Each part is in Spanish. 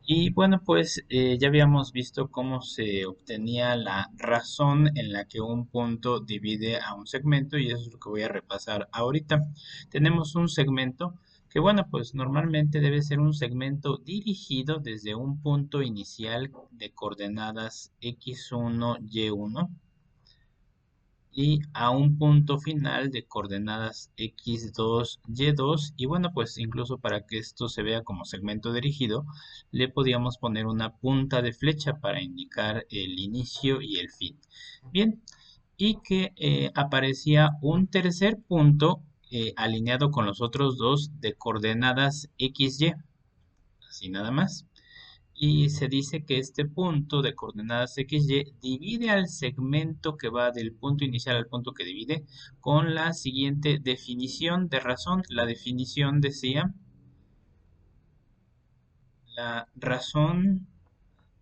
Y bueno, pues ya habíamos visto cómo se obtenía la razón en la que un punto divide a un segmento y eso es lo que voy a repasar ahorita. Tenemos un segmento que bueno, pues normalmente debe ser un segmento dirigido desde un punto inicial de coordenadas x1, y1 y a un punto final de coordenadas x2, y2 y bueno, pues incluso para que esto se vea como segmento dirigido, le podíamos poner una punta de flecha para indicar el inicio y el fin. Bien, y que aparecía un tercer punto alineado con los otros dos de coordenadas xy, así nada más. Y se dice que este punto de coordenadas XY divide al segmento que va del punto inicial al punto que divide con la siguiente definición de razón. La definición decía, la razón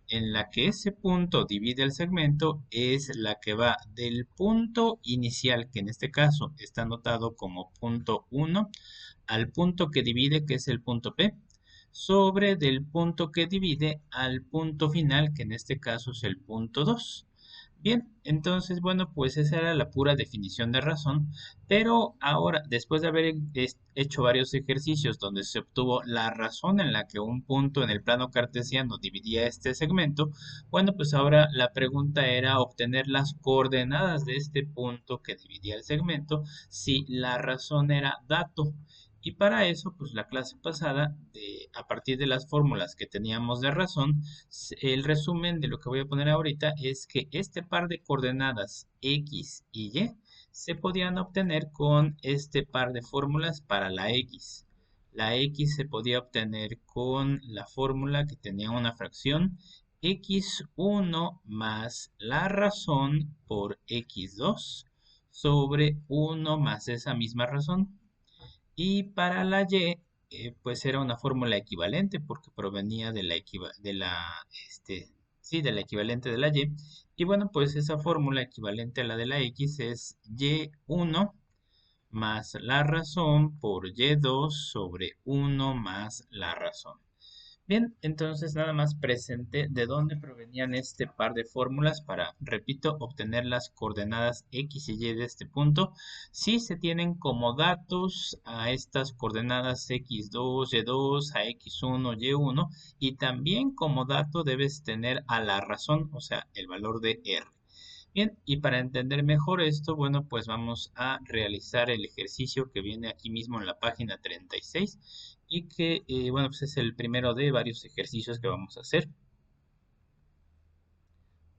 en la que ese punto divide el segmento es la que va del punto inicial, que en este caso está anotado como punto 1, al punto que divide, que es el punto P, sobre del punto que divide al punto final, que en este caso es el punto 2. Bien, entonces, bueno, pues esa era la pura definición de razón, pero ahora, después de haber hecho varios ejercicios donde se obtuvo la razón en la que un punto en el plano cartesiano dividía este segmento, bueno, pues ahora la pregunta era obtener las coordenadas de este punto que dividía el segmento si la razón era dato. Y para eso, pues la clase pasada, a partir de las fórmulas que teníamos de razón, el resumen de lo que voy a poner ahorita es que este par de coordenadas x y y se podían obtener con este par de fórmulas para la x. La x se podía obtener con la fórmula que tenía una fracción x1 más la razón por x2 sobre 1 más esa misma razón. Y para la y, pues era una fórmula equivalente porque provenía de sí, de la equivalente de la y. Y bueno, pues esa fórmula equivalente a la de la x es y1 más la razón por y2 sobre 1 más la razón. Bien, entonces nada más presenté de dónde provenían este par de fórmulas para, repito, obtener las coordenadas x y y de este punto. Si se tienen como datos a estas coordenadas x2, y2, a x1, y1 y también como dato debes tener a la razón, o sea, el valor de r. Bien, y para entender mejor esto, bueno, pues vamos a realizar el ejercicio que viene aquí mismo en la página 36 y que, bueno, pues es el primero de varios ejercicios que vamos a hacer.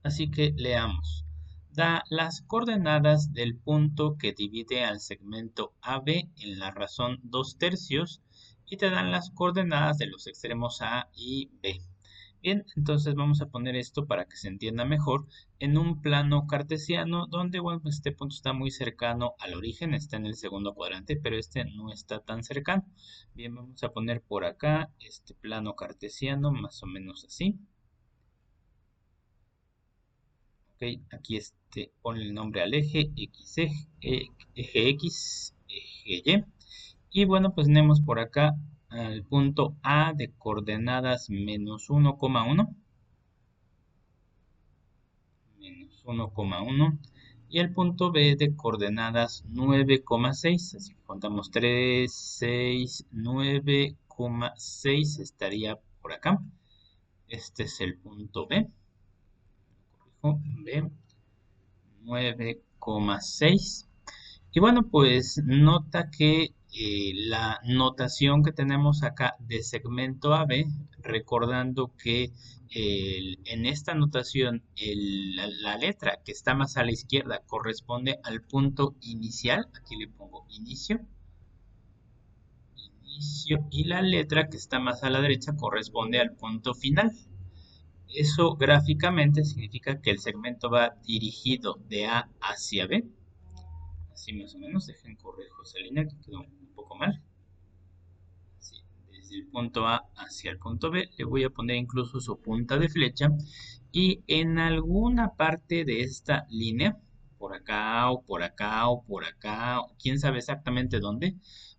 Así que leamos. Da las coordenadas del punto que divide al segmento AB en la razón 2 tercios y te dan las coordenadas de los extremos A y B. Bien, entonces vamos a poner esto para que se entienda mejor en un plano cartesiano donde, bueno, pues este punto está muy cercano al origen, está en el segundo cuadrante, pero este no está tan cercano. Bien, vamos a poner por acá este plano cartesiano, más o menos así. Ok, aquí pone el nombre al eje, eje X, eje Y. Y bueno, pues tenemos por acá al punto A de coordenadas menos 1,1 menos 1,1 y el punto B de coordenadas 9,6. Así que contamos 3, 6, 9,6 estaría por acá. Este es el punto B. B 9,6. Y bueno, pues nota que la notación que tenemos acá de segmento AB, recordando que en esta notación la letra que está más a la izquierda corresponde al punto inicial, aquí le pongo inicio, inicio, y la letra que está más a la derecha corresponde al punto final. Eso gráficamente significa que el segmento va dirigido de A hacia B. Así más o menos, dejen corrijo esa línea que quedó un poco mal. Así, desde el punto A hacia el punto B, le voy a poner incluso su punta de flecha y en alguna parte de esta línea, por acá o por acá o por acá, quién sabe exactamente dónde,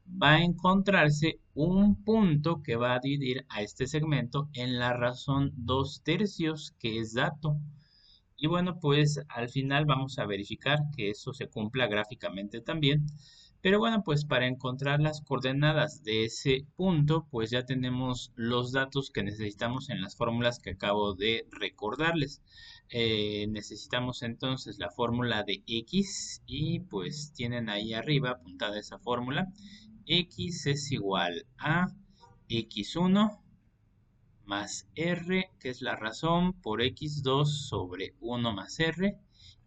va a encontrarse un punto que va a dividir a este segmento en la razón 2/3, que es dato. Y bueno, pues al final vamos a verificar que eso se cumpla gráficamente también. Pero bueno, pues para encontrar las coordenadas de ese punto, pues ya tenemos los datos que necesitamos en las fórmulas que acabo de recordarles. Necesitamos entonces la fórmula de x y pues tienen ahí arriba apuntada esa fórmula. X es igual a x1 más r, que es la razón, por x2 sobre 1 más r.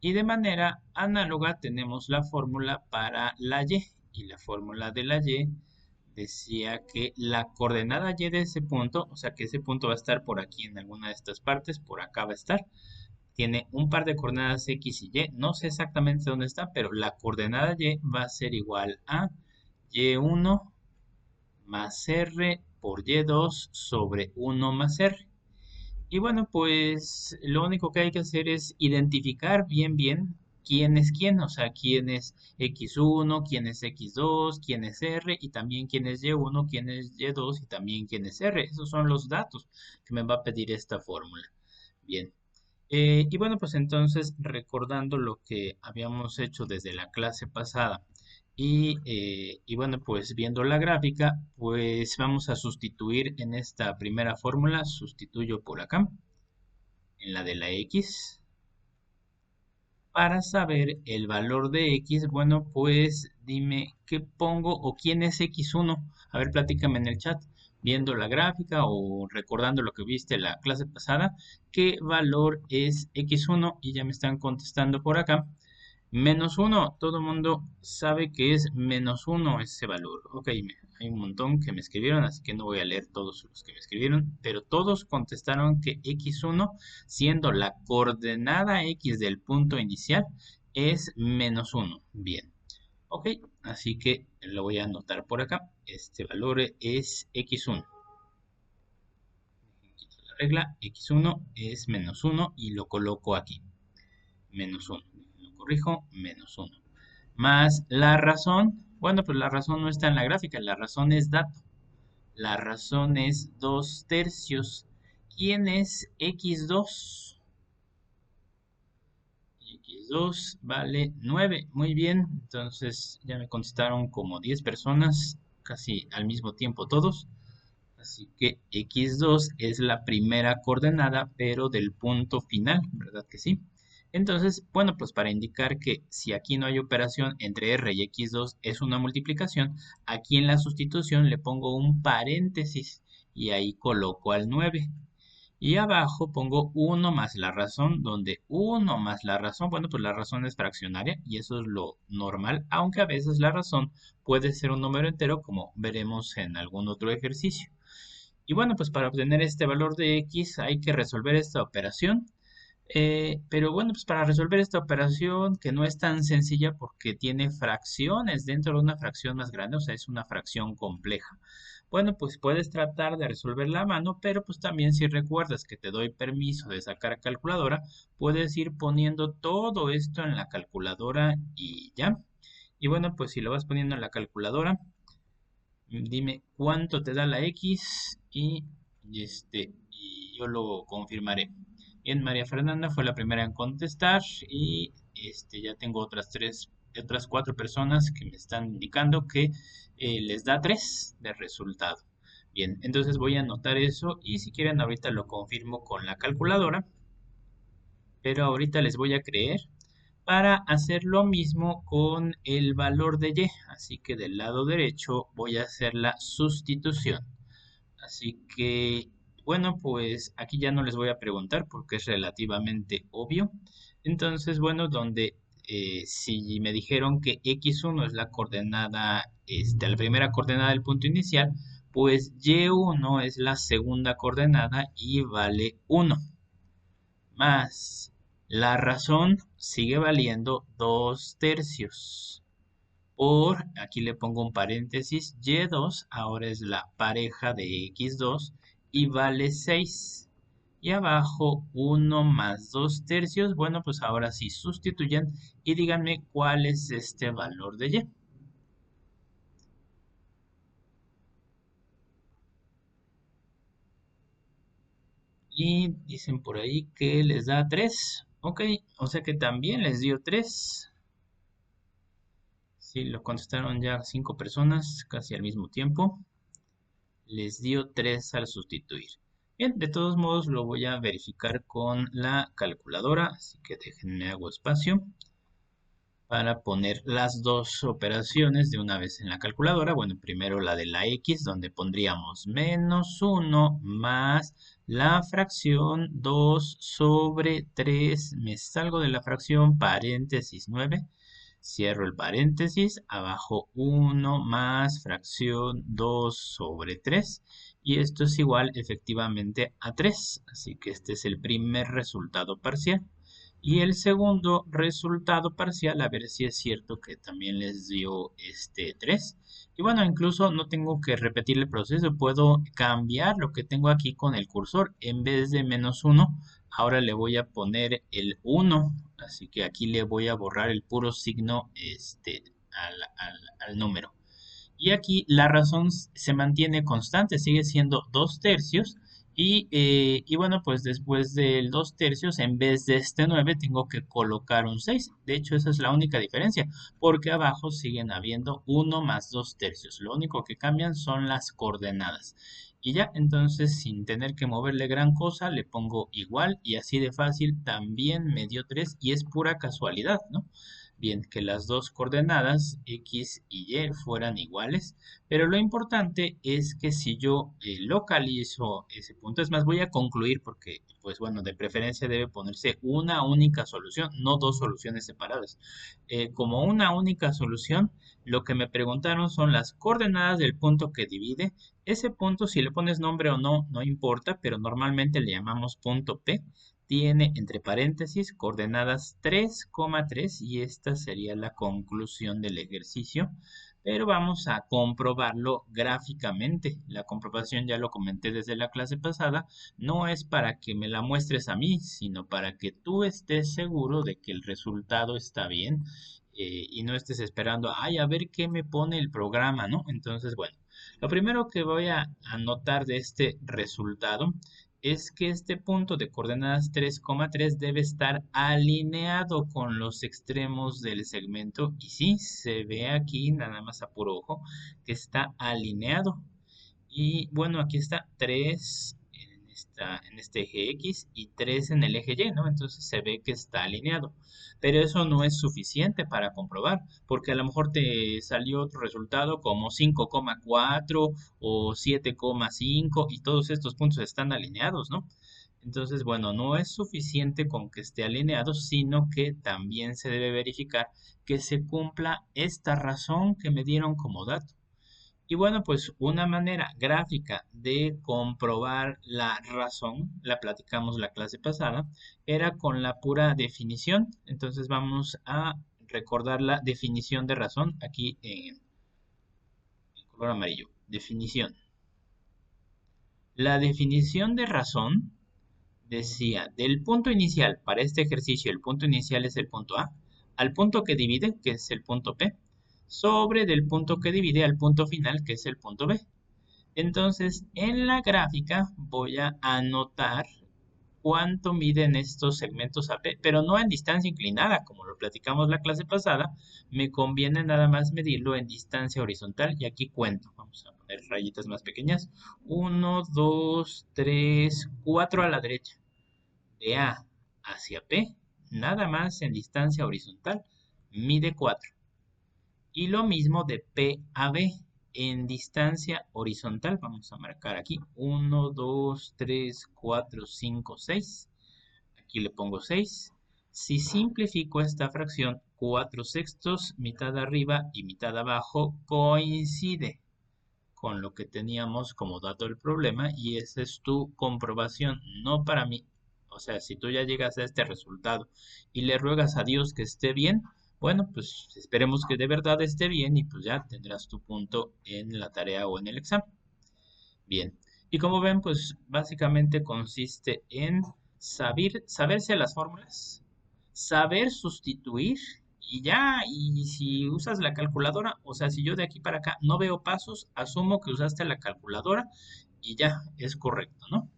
Y de manera análoga tenemos la fórmula para la y. Y la fórmula de la y decía que la coordenada y de ese punto, o sea que ese punto va a estar por aquí en alguna de estas partes, por acá va a estar. Tiene un par de coordenadas x y y, no sé exactamente dónde está, pero la coordenada y va a ser igual a y1 más r por y2 sobre 1 más r. Y bueno, pues lo único que hay que hacer es identificar bien quién es quién, o sea, quién es x1, quién es x2, quién es r y también quién es y1, quién es y2 y también quién es r. Esos son los datos que me va a pedir esta fórmula. Bien. Y bueno, pues entonces recordando lo que habíamos hecho desde la clase pasada y bueno, pues viendo la gráfica, pues vamos a sustituir en esta primera fórmula, sustituyo por acá, en la de la x. Para saber el valor de x, bueno, pues dime qué pongo o quién es x1. A ver, platícame en el chat, viendo la gráfica o recordando lo que viste la clase pasada, qué valor es x1 y ya me están contestando por acá. -1, todo el mundo sabe que es -1 ese valor. Ok, hay un montón que me escribieron, así que no voy a leer todos los que me escribieron, pero todos contestaron que x1, siendo la coordenada x del punto inicial, es -1. Bien, ok, así que lo voy a anotar por acá. Este valor es x1. La regla x1 es -1 y lo coloco aquí. -1. Lo corrijo, -1. Más la razón. Bueno, pues la razón no está en la gráfica, la razón es dato. La razón es 2/3. ¿Quién es x2? X2 vale 9. Muy bien, entonces ya me contestaron como 10 personas, casi al mismo tiempo todos. Así que x2 es la primera coordenada, pero del punto final, ¿verdad que sí? Entonces, bueno, pues para indicar que si aquí no hay operación entre r y x2 es una multiplicación, aquí en la sustitución le pongo un paréntesis y ahí coloco al 9. Y abajo pongo 1 más la razón, donde 1 más la razón, bueno, pues la razón es fraccionaria y eso es lo normal, aunque a veces la razón puede ser un número entero, como veremos en algún otro ejercicio. Y bueno, pues para obtener este valor de x hay que resolver esta operación. Pero bueno, pues para resolver esta operación que no es tan sencilla porque tiene fracciones dentro de una fracción más grande, o sea, es una fracción compleja. Bueno, pues puedes tratar de resolverla a mano, pero pues también si recuerdas que te doy permiso de sacar calculadora, puedes ir poniendo todo esto en la calculadora y ya. Y bueno, pues si lo vas poniendo en la calculadora, dime cuánto te da la X y yo lo confirmaré. Bien, María Fernanda fue la primera en contestar y ya tengo otras 4 personas que me están indicando que les da 3 de resultado. Bien, entonces voy a anotar eso y si quieren ahorita lo confirmo con la calculadora, pero ahorita les voy a creer para hacer lo mismo con el valor de y. Así que del lado derecho voy a hacer la sustitución. Así que, bueno, pues aquí ya no les voy a preguntar porque es relativamente obvio. Entonces, bueno, donde si me dijeron que x1 es la coordenada, la primera coordenada del punto inicial, pues y1 es la segunda coordenada y vale 1 más la razón sigue valiendo 2/3 por, aquí le pongo un paréntesis, y2 ahora es la pareja de x2 y vale 6. Y abajo 1 más 2/3, bueno, pues ahora sí sustituyan y díganme cuál es este valor de y. Y dicen por ahí que les da 3. Ok, o sea que también les dio 3. Sí, lo contestaron ya 5 personas casi al mismo tiempo. Les dio 3 al sustituir. Bien, de todos modos lo voy a verificar con la calculadora, así que déjenme hago espacio para poner las dos operaciones de una vez en la calculadora. Bueno, primero la de la x, donde pondríamos menos 1 más la fracción 2 sobre 3. Me salgo de la fracción, paréntesis 9. Cierro el paréntesis, abajo 1 más fracción 2 sobre 3. Y esto es igual efectivamente a 3. Así que este es el primer resultado parcial. Y el segundo resultado parcial, a ver si es cierto que también les dio este 3. Y bueno, incluso no tengo que repetir el proceso, puedo cambiar lo que tengo aquí con el cursor. En vez de menos 1, ahora le voy a poner el 1. Así que aquí le voy a borrar el puro signo al número. Y aquí la razón se mantiene constante, sigue siendo 2 tercios. Y bueno, pues después del 2 tercios, en vez de este 9, tengo que colocar un 6. De hecho, esa es la única diferencia, porque abajo siguen habiendo 1 más 2 tercios. Lo único que cambian son las coordenadas. Y ya, entonces, sin tener que moverle gran cosa, le pongo igual y así de fácil también me dio 3 y es pura casualidad, ¿no? Bien, que las dos coordenadas x y y fueran iguales, pero lo importante es que si yo localizo ese punto, es más, voy a concluir porque, pues bueno, de preferencia debe ponerse una única solución, no dos soluciones separadas. Como una única solución, lo que me preguntaron son las coordenadas del punto que divide. Ese punto, si le pones nombre o no, no importa, pero normalmente le llamamos punto P. Tiene entre paréntesis coordenadas 3,3 y esta sería la conclusión del ejercicio. Pero vamos a comprobarlo gráficamente. La comprobación ya lo comenté desde la clase pasada. No es para que me la muestres a mí, sino para que tú estés seguro de que el resultado está bien y no estés esperando, ay, a ver qué me pone el programa, ¿no? Entonces, bueno, lo primero que voy a anotar de este resultado es que este punto de coordenadas 3,3 debe estar alineado con los extremos del segmento. Y sí, se ve aquí, nada más a puro ojo, que está alineado. Y bueno, aquí está 3 en este eje X y 3 en el eje Y, ¿no? Entonces se ve que está alineado. Pero eso no es suficiente para comprobar, porque a lo mejor te salió otro resultado como 5,4 o 7,5 y todos estos puntos están alineados, ¿no? Entonces, bueno, no es suficiente con que esté alineado, sino que también se debe verificar que se cumpla esta razón que me dieron como dato. Y bueno, pues una manera gráfica de comprobar la razón, la platicamos la clase pasada, era con la pura definición. Entonces vamos a recordar la definición de razón aquí en color amarillo. Definición. La definición de razón decía, del punto inicial, para este ejercicio el punto inicial es el punto A, al punto que divide, que es el punto P, sobre del punto que divide al punto final, que es el punto B. Entonces, en la gráfica voy a anotar cuánto miden estos segmentos AP, pero no en distancia inclinada, como lo platicamos la clase pasada. Me conviene nada más medirlo en distancia horizontal y aquí cuento. Vamos a poner rayitas más pequeñas. 1, 2, 3, 4 a la derecha. De A hacia P, nada más en distancia horizontal, mide 4. Y lo mismo de P a B en distancia horizontal. Vamos a marcar aquí 1, 2, 3, 4, 5, 6. Aquí le pongo 6. Si simplifico esta fracción, 4 sextos, mitad arriba y mitad abajo, coincide con lo que teníamos como dato del problema y esa es tu comprobación, no para mí. O sea, si tú ya llegas a este resultado y le ruegas a Dios que esté bien, bueno, pues esperemos que de verdad esté bien y pues ya tendrás tu punto en la tarea o en el examen. Bien. Y como ven, pues básicamente consiste en saberse las fórmulas, saber sustituir y ya, y si usas la calculadora, o sea, si yo de aquí para acá no veo pasos, asumo que usaste la calculadora y ya, es correcto, ¿no?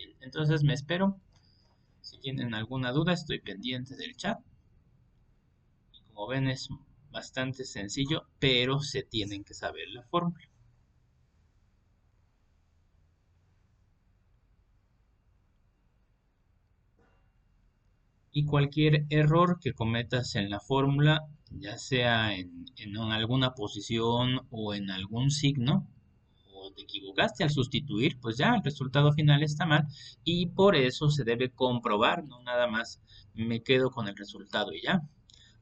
Bien, entonces me espero. Si tienen alguna duda, estoy pendiente del chat. Y como ven, es bastante sencillo, pero se tienen que saber la fórmula. Y cualquier error que cometas en la fórmula, ya sea en alguna posición o en algún signo, o te equivocaste al sustituir, pues ya el resultado final está mal y por eso se debe comprobar, no nada más me quedo con el resultado y ya.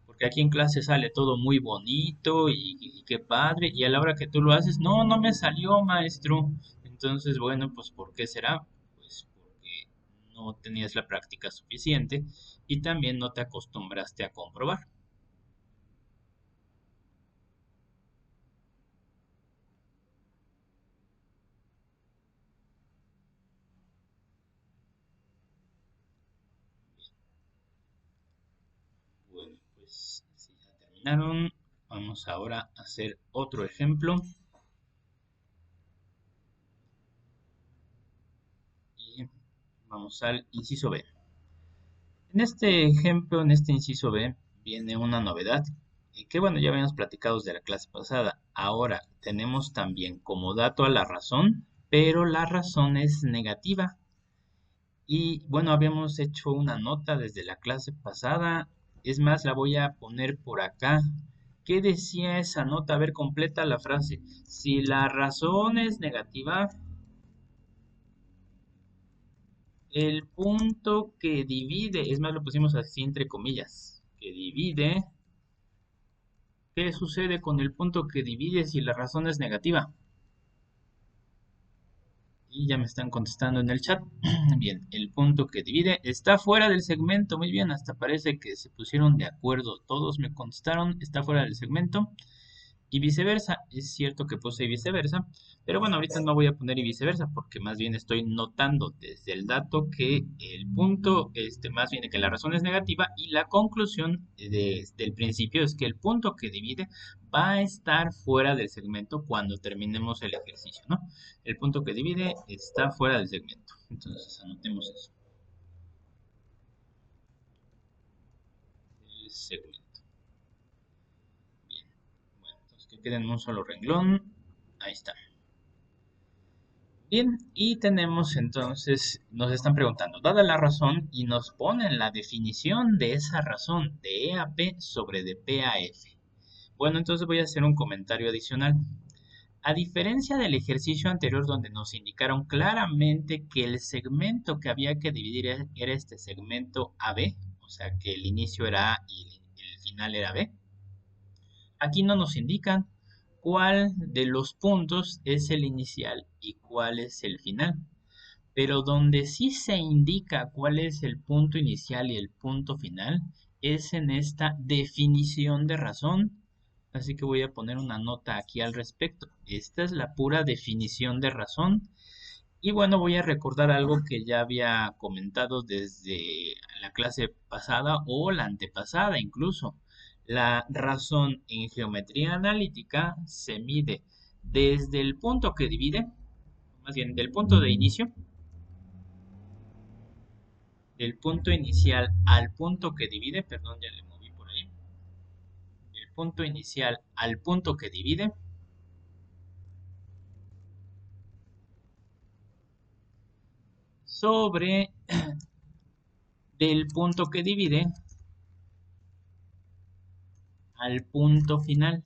Porque aquí en clase sale todo muy bonito y qué padre, y a la hora que tú lo haces, no, no me salió, maestro. Entonces, bueno, pues ¿por qué será? Pues porque no tenías la práctica suficiente y también no te acostumbraste a comprobar. Bueno, pues si ya terminaron, vamos ahora a hacer otro ejemplo. Y vamos al inciso B. En este ejemplo, en este inciso B, viene una novedad que bueno, ya habíamos platicado desde la clase pasada. Ahora tenemos también como dato a la razón, pero la razón es negativa. Y bueno, habíamos hecho una nota desde la clase pasada. Es más, la voy a poner por acá. ¿Qué decía esa nota? A ver, completa la frase. Si la razón es negativa, el punto que divide, es más, lo pusimos así entre comillas, que divide. ¿Qué sucede con el punto que divide si la razón es negativa? Y ya me están contestando en el chat. Bien, el punto que divide está fuera del segmento. Muy bien, hasta parece que se pusieron de acuerdo. Todos me contestaron, está fuera del segmento. Y viceversa, es cierto que puse viceversa, pero bueno, ahorita no voy a poner y viceversa porque más bien estoy notando desde el dato que el punto, más bien que la razón es negativa y la conclusión desde el principio es que el punto que divide va a estar fuera del segmento cuando terminemos el ejercicio, ¿no? El punto que divide está fuera del segmento. Entonces anotemos eso. El segmento. Bien. Bueno, entonces que quede en un solo renglón. Ahí está. Bien, y tenemos entonces, nos están preguntando, dada la razón, y nos ponen la definición de esa razón, de E a P sobre de P a F. Bueno, entonces voy a hacer un comentario adicional. A diferencia del ejercicio anterior donde nos indicaron claramente que el segmento que había que dividir era este segmento AB, o sea que el inicio era A y el final era B, aquí no nos indican cuál de los puntos es el inicial y cuál es el final. Pero donde sí se indica cuál es el punto inicial y el punto final es en esta definición de razón. Así que voy a poner una nota aquí al respecto. Esta es la pura definición de razón. Y bueno, voy a recordar algo que ya había comentado desde la clase pasada o la antepasada incluso. La razón en geometría analítica se mide desde el punto que divide, más bien del punto de inicio, del punto inicial al punto que divide, perdón, ya le moví por ahí, del punto inicial al punto que divide, sobre del punto que divide al punto final.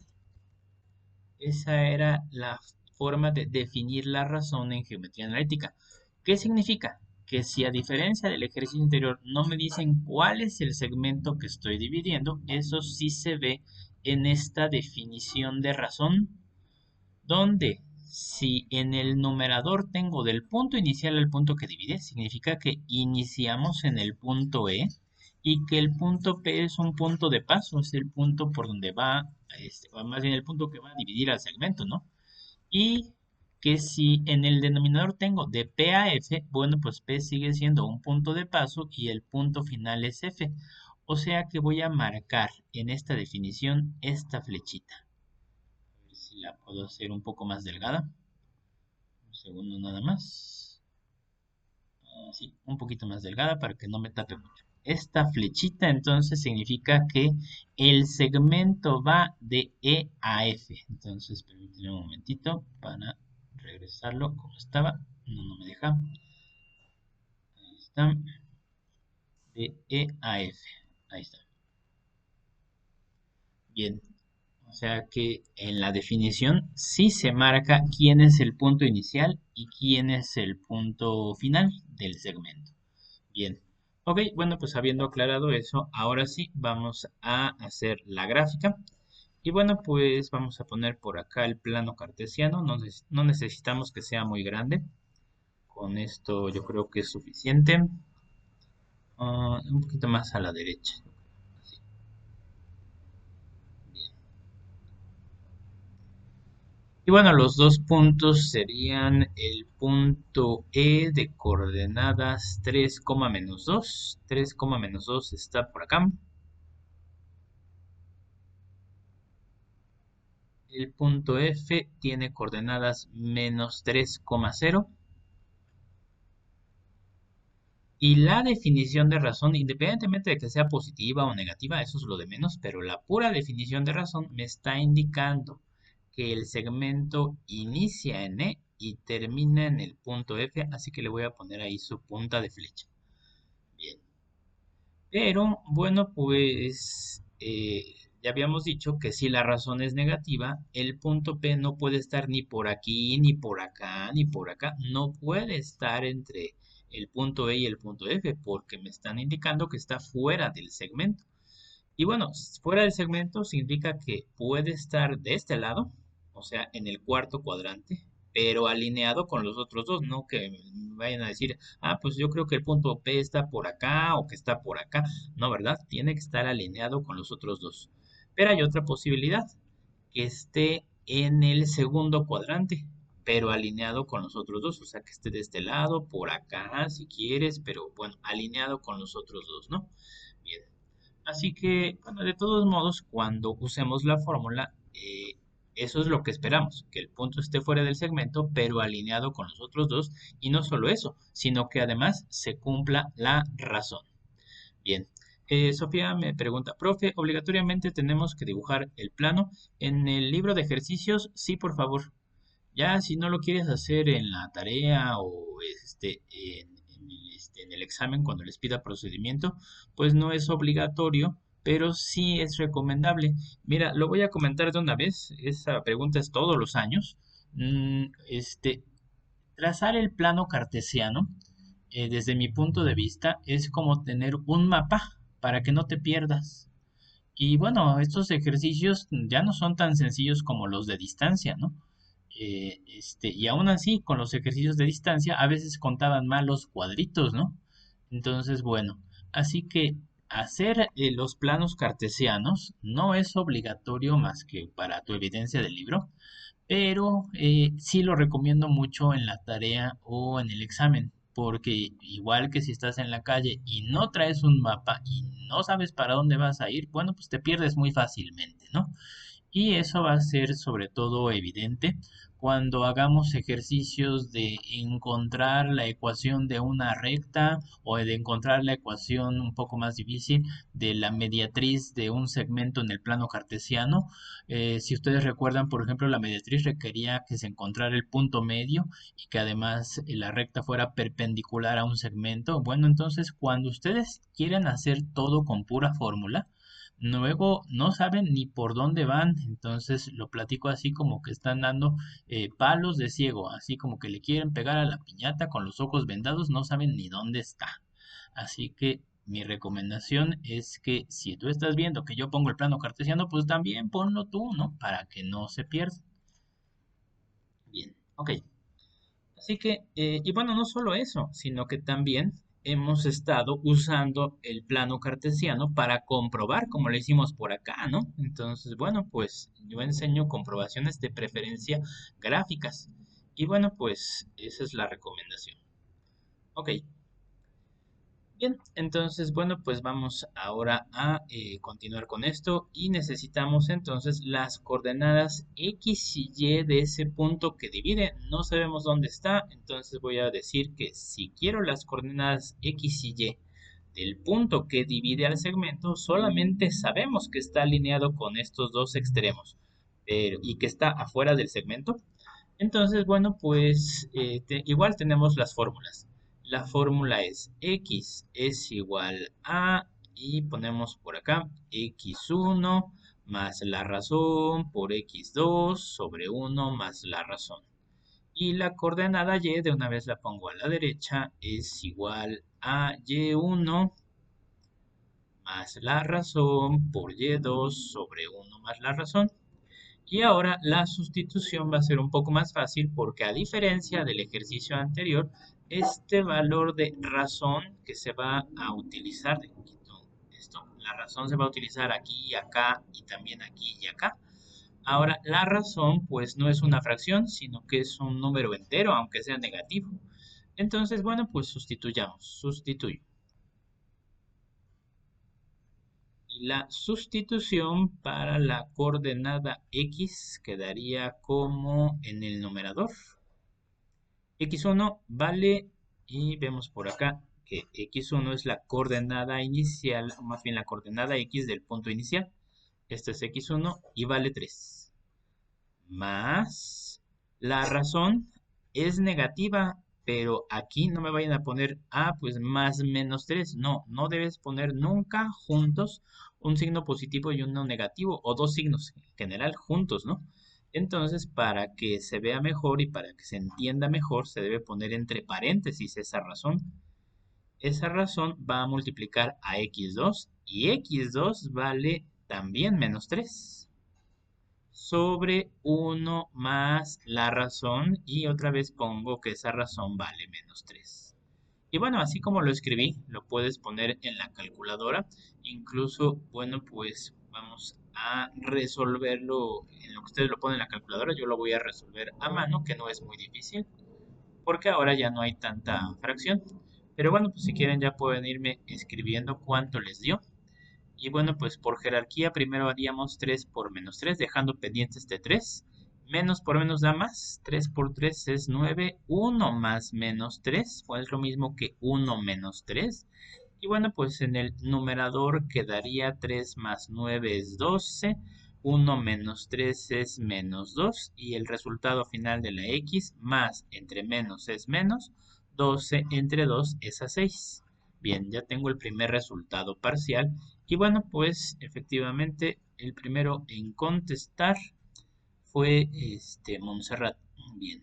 Esa era la forma de definir la razón en geometría analítica. ¿Qué significa? Que si a diferencia del ejercicio anterior no me dicen cuál es el segmento que estoy dividiendo, eso sí se ve en esta definición de razón, donde si en el numerador tengo del punto inicial al punto que divide, significa que iniciamos en el punto E y que el punto P es un punto de paso, es el punto por donde va, o más bien el punto que va a dividir al segmento, ¿no? Y que si en el denominador tengo de P a F, bueno, pues P sigue siendo un punto de paso y el punto final es F. O sea que voy a marcar en esta definición esta flechita. A ver si la puedo hacer un poco más delgada. Un segundo nada más. así, un poquito más delgada para que no me tape mucho. Esta flechita entonces significa que el segmento va de E a F. Entonces, permíteme un momentito para regresarlo como estaba. No, no me deja. Ahí está. De E a F. Ahí está. Bien. O sea que en la definición sí se marca quién es el punto inicial y quién es el punto final del segmento. Bien. Ok, bueno, pues habiendo aclarado eso, ahora sí vamos a hacer la gráfica. Y bueno, pues vamos a poner por acá el plano cartesiano. No necesitamos que sea muy grande. Con esto yo creo que es suficiente. Un poquito más a la derecha. Así, bien. Y bueno, los dos puntos serían el punto E de coordenadas 3, menos 2. 3, menos 2 está por acá. El punto F tiene coordenadas menos 3,0. Y la definición de razón, independientemente de que sea positiva o negativa, eso es lo de menos, pero la pura definición de razón me está indicando que el segmento inicia en E y termina en el punto F, así que le voy a poner ahí su punta de flecha. Bien. Pero bueno, pues ya habíamos dicho que si la razón es negativa, el punto P no puede estar ni por aquí, ni por acá, ni por acá. No puede estar entre el punto E y el punto F porque me están indicando que está fuera del segmento. Y bueno, fuera del segmento significa que puede estar de este lado, o sea, en el cuarto cuadrante, pero alineado con los otros dos, no que me vayan a decir, ah, pues yo creo que el punto P está por acá o que está por acá. No, ¿verdad? Tiene que estar alineado con los otros dos. Pero hay otra posibilidad, que esté en el segundo cuadrante, pero alineado con los otros dos, o sea, que esté de este lado, por acá, si quieres, pero bueno, alineado con los otros dos, ¿no? Bien. Así que, bueno, de todos modos, cuando usemos la fórmula, eso es lo que esperamos, que el punto esté fuera del segmento, pero alineado con los otros dos, y no solo eso, sino que además se cumpla la razón. Bien, Sofía me pregunta, profe, ¿obligatoriamente tenemos que dibujar el plano? En el libro de ejercicios, sí, por favor. Ya si no lo quieres hacer en la tarea o en el examen cuando les pida procedimiento, pues no es obligatorio, pero sí es recomendable. Mira, lo voy a comentar de una vez. Esa pregunta es todos los años. Trazar el plano cartesiano, desde mi punto de vista, es como tener un mapa para que no te pierdas. Y bueno, estos ejercicios ya no son tan sencillos como los de distancia, ¿no? Y aún así, con los ejercicios de distancia, a veces contaban mal los cuadritos, ¿no? Entonces, bueno, así que hacer los planos cartesianos no es obligatorio más que para tu evidencia del libro, pero sí lo recomiendo mucho en la tarea o en el examen, porque igual que si estás en la calle y no traes un mapa y no sabes para dónde vas a ir, bueno, pues te pierdes muy fácilmente, ¿no? Y eso va a ser sobre todo evidente cuando hagamos ejercicios de encontrar la ecuación de una recta o de encontrar la ecuación un poco más difícil de la mediatriz de un segmento en el plano cartesiano. Si ustedes recuerdan, por ejemplo, la mediatriz requería que se encontrara el punto medio y que además la recta fuera perpendicular a un segmento. Bueno, entonces cuando ustedes quieren hacer todo con pura fórmula, luego no saben ni por dónde van, entonces lo platico así como que están dando palos de ciego, así como que le quieren pegar a la piñata con los ojos vendados, no saben ni dónde está. Así que mi recomendación es que si tú estás viendo que yo pongo el plano cartesiano, pues también ponlo tú, ¿no? Para que no se pierda. Bien, ok. Así que, y bueno, no solo eso, sino que también hemos estado usando el plano cartesiano para comprobar, como lo hicimos por acá, ¿no? Entonces, bueno, pues yo enseño comprobaciones de preferencia gráficas. Y bueno, pues esa es la recomendación. Ok, Bien, entonces, bueno, pues vamos ahora a continuar con esto y necesitamos entonces las coordenadas X y Y de ese punto que divide. No sabemos dónde está, entonces voy a decir que si quiero las coordenadas X y Y del punto que divide al segmento, solamente sabemos que está alineado con estos dos extremos y que está afuera del segmento. Entonces, bueno, pues igual tenemos las fórmulas. La fórmula es x es igual a, y ponemos por acá, x1 más la razón por x2 sobre 1 más la razón. Y la coordenada y de una vez la pongo a la derecha, es igual a y1 más la razón por y2 sobre 1 más la razón. Y ahora la sustitución va a ser un poco más fácil porque a diferencia del ejercicio anterior, este valor de razón que se va a utilizar, la razón se va a utilizar aquí y acá y también aquí y acá. Ahora la razón pues no es una fracción, sino que es un número entero, aunque sea negativo. Entonces, bueno, pues sustituyo. Y la sustitución para la coordenada x quedaría como en el numerador. X1 vale, y vemos por acá que X1 es la coordenada inicial, o más bien la coordenada X del punto inicial. Este es X1 y vale 3. Más la razón es negativa, pero aquí no me vayan a poner, pues más menos 3. No, no debes poner nunca juntos un signo positivo y uno negativo, o dos signos en general juntos, ¿no? Entonces, para que se vea mejor y para que se entienda mejor, se debe poner entre paréntesis esa razón. Esa razón va a multiplicar a x2 y x2 vale también menos 3 sobre 1 más la razón y otra vez pongo que esa razón vale menos 3. Y bueno, así como lo escribí, lo puedes poner en la calculadora. Incluso, bueno, pues vamos a resolverlo en lo que ustedes lo ponen en la calculadora. Yo lo voy a resolver a mano, que no es muy difícil, porque ahora ya no hay tanta fracción. Pero bueno, pues si quieren ya pueden irme escribiendo cuánto les dio. Y bueno, pues por jerarquía primero haríamos 3 por menos 3, dejando pendiente este 3. Menos por menos da más. 3 por 3 es 9. 1 más menos 3, pues es lo mismo que 1 menos 3. Y bueno, pues en el numerador quedaría 3 más 9 es 12. 1 menos 3 es menos 2. Y el resultado final de la x, más entre menos es menos. 12 entre 2 es a 6. Bien, ya tengo el primer resultado parcial. Y bueno, pues efectivamente el primero en contestar fue Montserrat. Bien,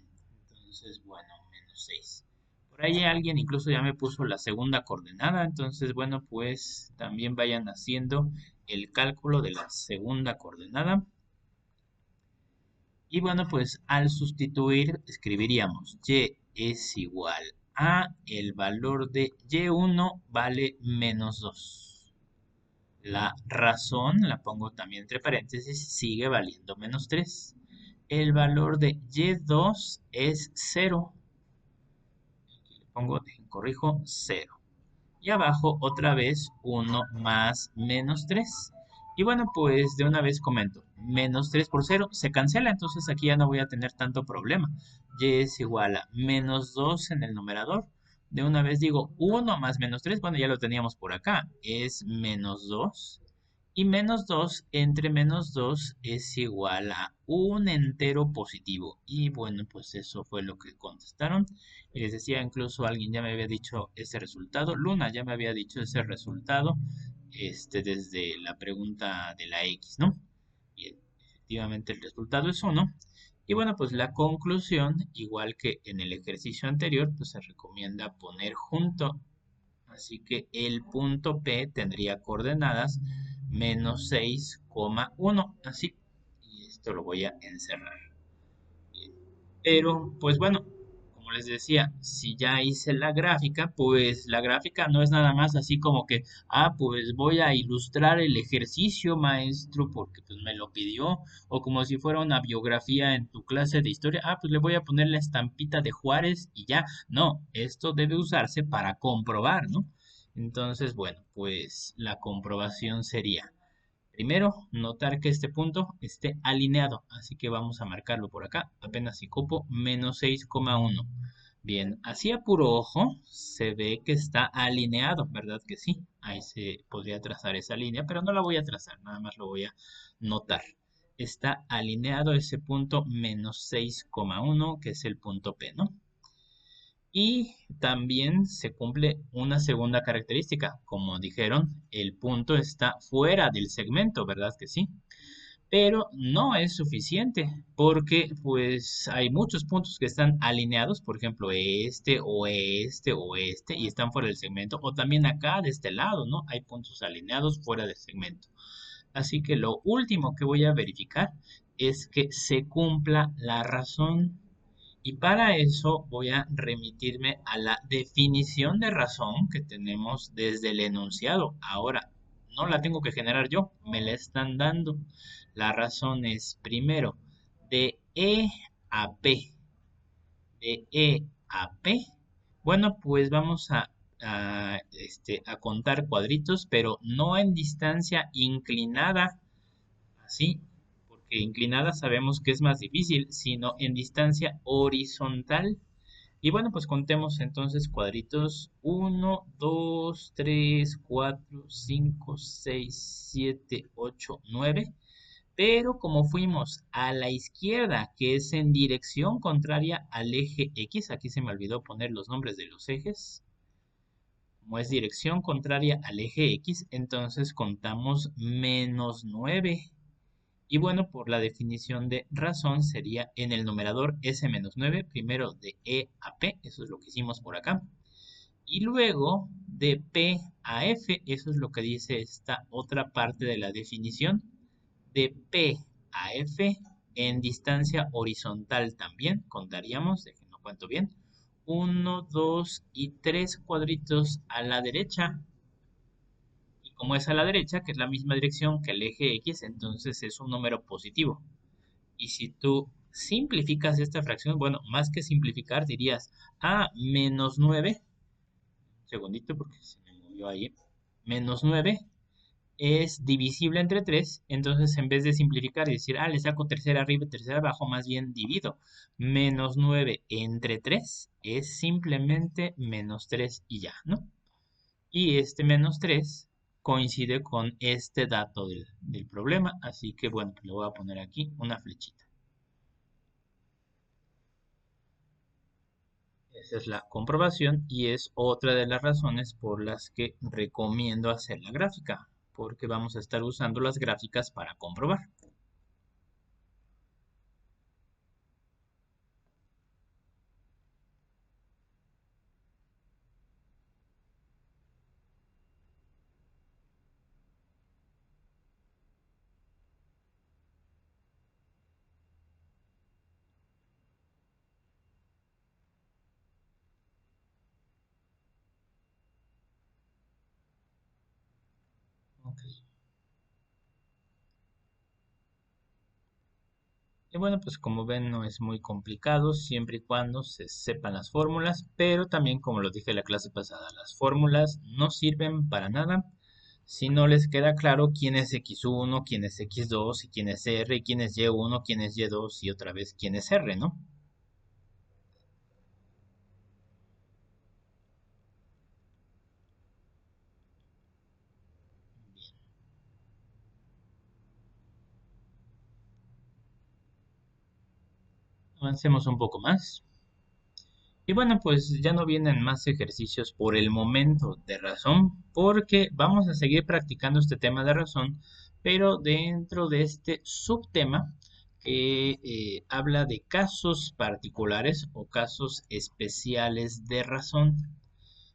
entonces bueno, menos 6. Por ahí alguien incluso ya me puso la segunda coordenada, entonces bueno, pues también vayan haciendo el cálculo de la segunda coordenada. Y bueno, pues al sustituir escribiríamos y es igual a el valor de y1 vale menos 2. La razón, la pongo también entre paréntesis, sigue valiendo menos 3. El valor de y2 es 0. Aquí le pongo, corrijo, 0. Y abajo otra vez 1 más menos 3. Y bueno, pues de una vez comento, menos 3 por 0 se cancela, entonces aquí ya no voy a tener tanto problema. Y es igual a menos 2 en el numerador. De una vez digo 1 más menos 3, bueno, ya lo teníamos por acá, es menos 2. Y menos 2 entre menos 2 es igual a un entero positivo. Y bueno, pues eso fue lo que contestaron. Y les decía, incluso alguien ya me había dicho ese resultado. Luna ya me había dicho ese resultado desde la pregunta de la X, ¿no? Bien, efectivamente el resultado es 1. Y bueno, pues la conclusión, igual que en el ejercicio anterior, pues se recomienda poner junto. Así que el punto P tendría coordenadas menos 6,1. Así. Y esto lo voy a encerrar. Bien. Pero, pues bueno, como les decía, si ya hice la gráfica, pues la gráfica no es nada más así como que, pues voy a ilustrar el ejercicio, maestro, porque pues me lo pidió, o como si fuera una biografía en tu clase de historia, pues le voy a poner la estampita de Juárez y ya. No, esto debe usarse para comprobar, ¿no? Entonces, bueno, pues la comprobación sería, primero, notar que este punto esté alineado, así que vamos a marcarlo por acá, apenas si cupo, menos 6,1. Bien, así a puro ojo se ve que está alineado, ¿verdad que sí? Ahí se podría trazar esa línea, pero no la voy a trazar, nada más lo voy a notar. Está alineado ese punto menos 6,1, que es el punto P, ¿no? Y también se cumple una segunda característica. Como dijeron, el punto está fuera del segmento, ¿verdad que sí? Pero no es suficiente porque pues hay muchos puntos que están alineados, por ejemplo, este, y están fuera del segmento. O también acá de este lado, ¿no? Hay puntos alineados fuera del segmento. Así que lo último que voy a verificar es que se cumpla la razón, y para eso voy a remitirme a la definición de razón que tenemos desde el enunciado. Ahora, no la tengo que generar yo, me la están dando. La razón es primero de E a P. De E a P. Bueno, pues vamos a contar cuadritos, pero no en distancia inclinada, así, porque inclinada sabemos que es más difícil, sino en distancia horizontal. Y bueno, pues contemos entonces cuadritos: uno, 2, 3, 4, 5, 6, 7, 8, 9. Pero como fuimos a la izquierda, que es en dirección contraria al eje X, aquí se me olvidó poner los nombres de los ejes. Como es dirección contraria al eje X, entonces contamos menos 9. Y bueno, por la definición de razón sería en el numerador S-9, primero de E a P, eso es lo que hicimos por acá. Y luego de P a F, eso es lo que dice esta otra parte de la definición. De P a F en distancia horizontal también contaríamos, déjenme cuento bien, uno, 2 y 3 cuadritos a la derecha. Y como es a la derecha, que es la misma dirección que el eje X, entonces es un número positivo. Y si tú simplificas esta fracción, bueno, más que simplificar, dirías, menos 9, un segundito porque se me movió ahí, menos 9 es divisible entre 3, entonces en vez de simplificar y decir, le saco tercera arriba y tercera abajo, más bien divido. Menos 9 entre 3 es simplemente menos 3 y ya, ¿no? Y este menos 3 coincide con este dato del problema, así que bueno, le voy a poner aquí una flechita. Esa es la comprobación y es otra de las razones por las que recomiendo hacer la gráfica, porque vamos a estar usando las gráficas para comprobar. Ok. Y bueno, pues como ven no es muy complicado siempre y cuando se sepan las fórmulas, pero también como lo dije en la clase pasada, las fórmulas no sirven para nada si no les queda claro quién es x1, quién es x2, y quién es r, y quién es y1, quién es y2 y otra vez quién es r, ¿no? Avancemos un poco más. Y bueno, pues ya no vienen más ejercicios por el momento de razón, porque vamos a seguir practicando este tema de razón, pero dentro de este subtema que habla de casos particulares o casos especiales de razón.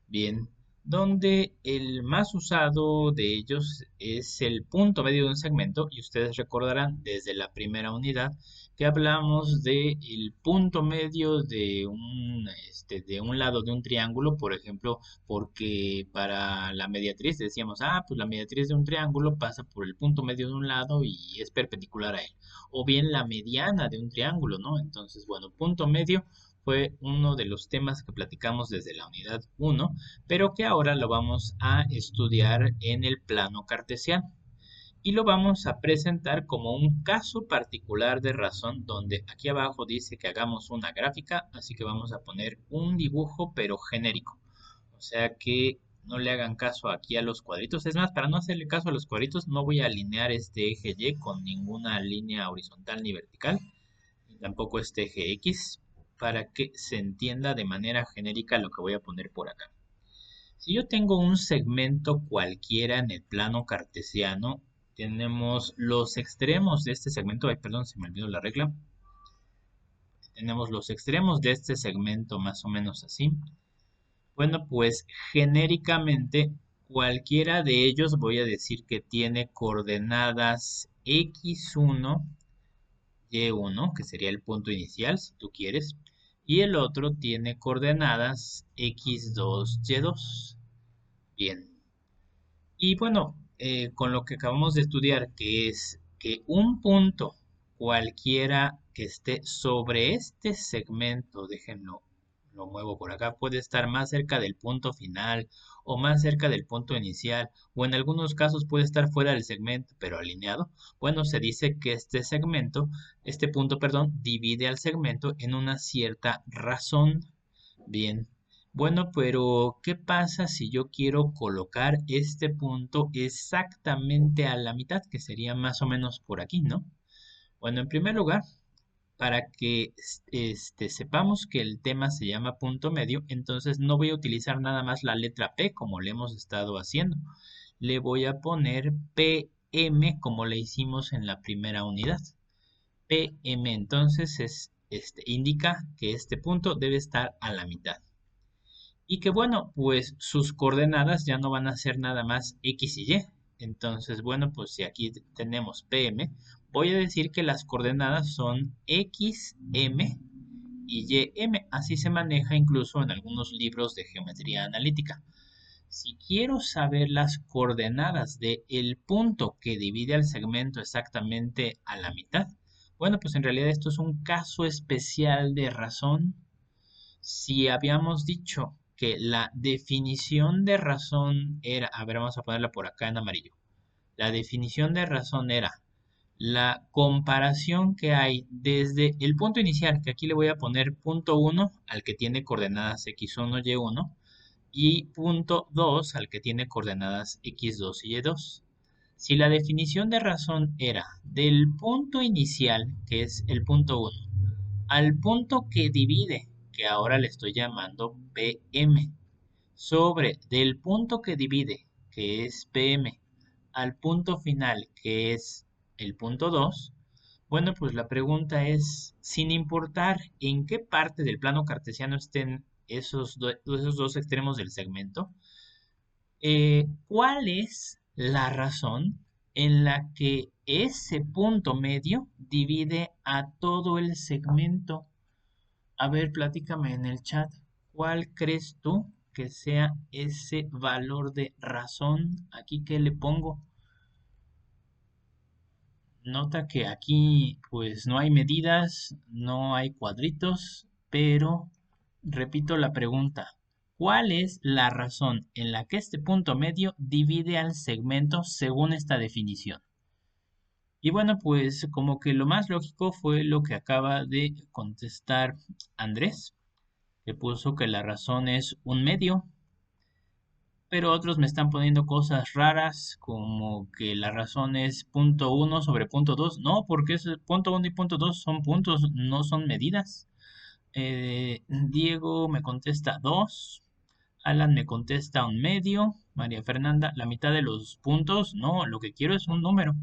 Bien, donde el más usado de ellos es el punto medio de un segmento, y ustedes recordarán desde la primera unidad que hablamos de el punto medio de un lado de un triángulo, por ejemplo, porque para la mediatriz decíamos, pues la mediatriz de un triángulo pasa por el punto medio de un lado y es perpendicular a él, o bien la mediana de un triángulo, ¿no? Entonces, bueno, punto medio fue uno de los temas que platicamos desde la unidad 1, pero que ahora lo vamos a estudiar en el plano cartesiano. Y lo vamos a presentar como un caso particular de razón, donde aquí abajo dice que hagamos una gráfica, así que vamos a poner un dibujo pero genérico. O sea que no le hagan caso aquí a los cuadritos. Es más, para no hacerle caso a los cuadritos, no voy a alinear este eje Y con ninguna línea horizontal ni vertical, ni tampoco este eje X, para que se entienda de manera genérica lo que voy a poner por acá. Si yo tengo un segmento cualquiera en el plano cartesiano, tenemos los extremos de este segmento. Ay, perdón, se me olvidó la regla. Tenemos los extremos de este segmento más o menos así. Bueno, pues genéricamente cualquiera de ellos voy a decir que tiene coordenadas x1, y1, que sería el punto inicial si tú quieres, y el otro tiene coordenadas x2, y2. Bien. Y bueno, con lo que acabamos de estudiar, que es que un punto cualquiera que esté sobre este segmento, déjenlo, lo muevo por acá, puede estar más cerca del punto final o más cerca del punto inicial, o en algunos casos puede estar fuera del segmento, pero alineado. Bueno, se dice que este punto, perdón, divide al segmento en una cierta razón. Bien. Bueno, pero ¿qué pasa si yo quiero colocar este punto exactamente a la mitad, que sería más o menos por aquí, ¿no? Bueno, en primer lugar, para que sepamos que el tema se llama punto medio, entonces no voy a utilizar nada más la letra P como le hemos estado haciendo. Le voy a poner PM como le hicimos en la primera unidad. PM entonces indica que este punto debe estar a la mitad. Y que bueno, pues sus coordenadas ya no van a ser nada más X y Y. Entonces, bueno, pues si aquí tenemos PM, voy a decir que las coordenadas son XM y YM. Así se maneja incluso en algunos libros de geometría analítica. Si quiero saber las coordenadas del punto que divide al segmento exactamente a la mitad, bueno, pues en realidad esto es un caso especial de razón. Si habíamos dicho que la definición de razón era, a ver, vamos a ponerla por acá en amarillo. La definición de razón era la comparación que hay desde el punto inicial, que aquí le voy a poner punto 1 al que tiene coordenadas x1, y1, y punto 2 al que tiene coordenadas x2 y y2. Si la definición de razón era del punto inicial, que es el punto 1, al punto que divide, que ahora le estoy llamando PM, sobre del punto que divide, que es PM, al punto final, que es el punto 2, bueno, pues la pregunta es, sin importar en qué parte del plano cartesiano estén esos dos extremos del segmento, ¿cuál es la razón en la que ese punto medio divide a todo el segmento? A ver, platícame en el chat, ¿cuál crees tú que sea ese valor de razón? Aquí, ¿qué le pongo? Nota que aquí pues no hay medidas, no hay cuadritos, pero repito la pregunta. ¿Cuál es la razón en la que este punto medio divide al segmento según esta definición? Y bueno, pues como que lo más lógico fue lo que acaba de contestar Andrés, que puso que la razón es un medio, pero otros me están poniendo cosas raras, como que la razón es punto 1 sobre punto 2. No, porque ese punto 1 y punto 2 son puntos, no son medidas. Diego me contesta 2. Alan me contesta un medio. María Fernanda, la mitad de los puntos. No, lo que quiero es un número.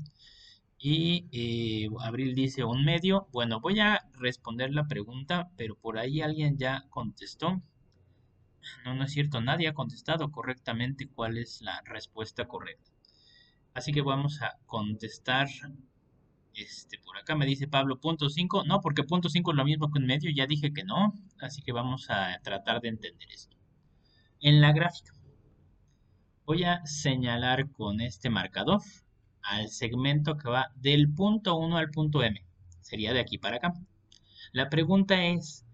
Y Abril dice un medio. Bueno, voy a responder la pregunta, pero por ahí alguien ya contestó. No, no es cierto, nadie ha contestado correctamente cuál es la respuesta correcta. Así que vamos a contestar. Por acá me dice Pablo, punto 5. No, porque punto 5 es lo mismo que un medio, ya dije que no. Así que vamos a tratar de entender esto. En la gráfica, voy a señalar con este marcador al segmento que va del punto 1 al punto M. Sería de aquí para acá. La pregunta es,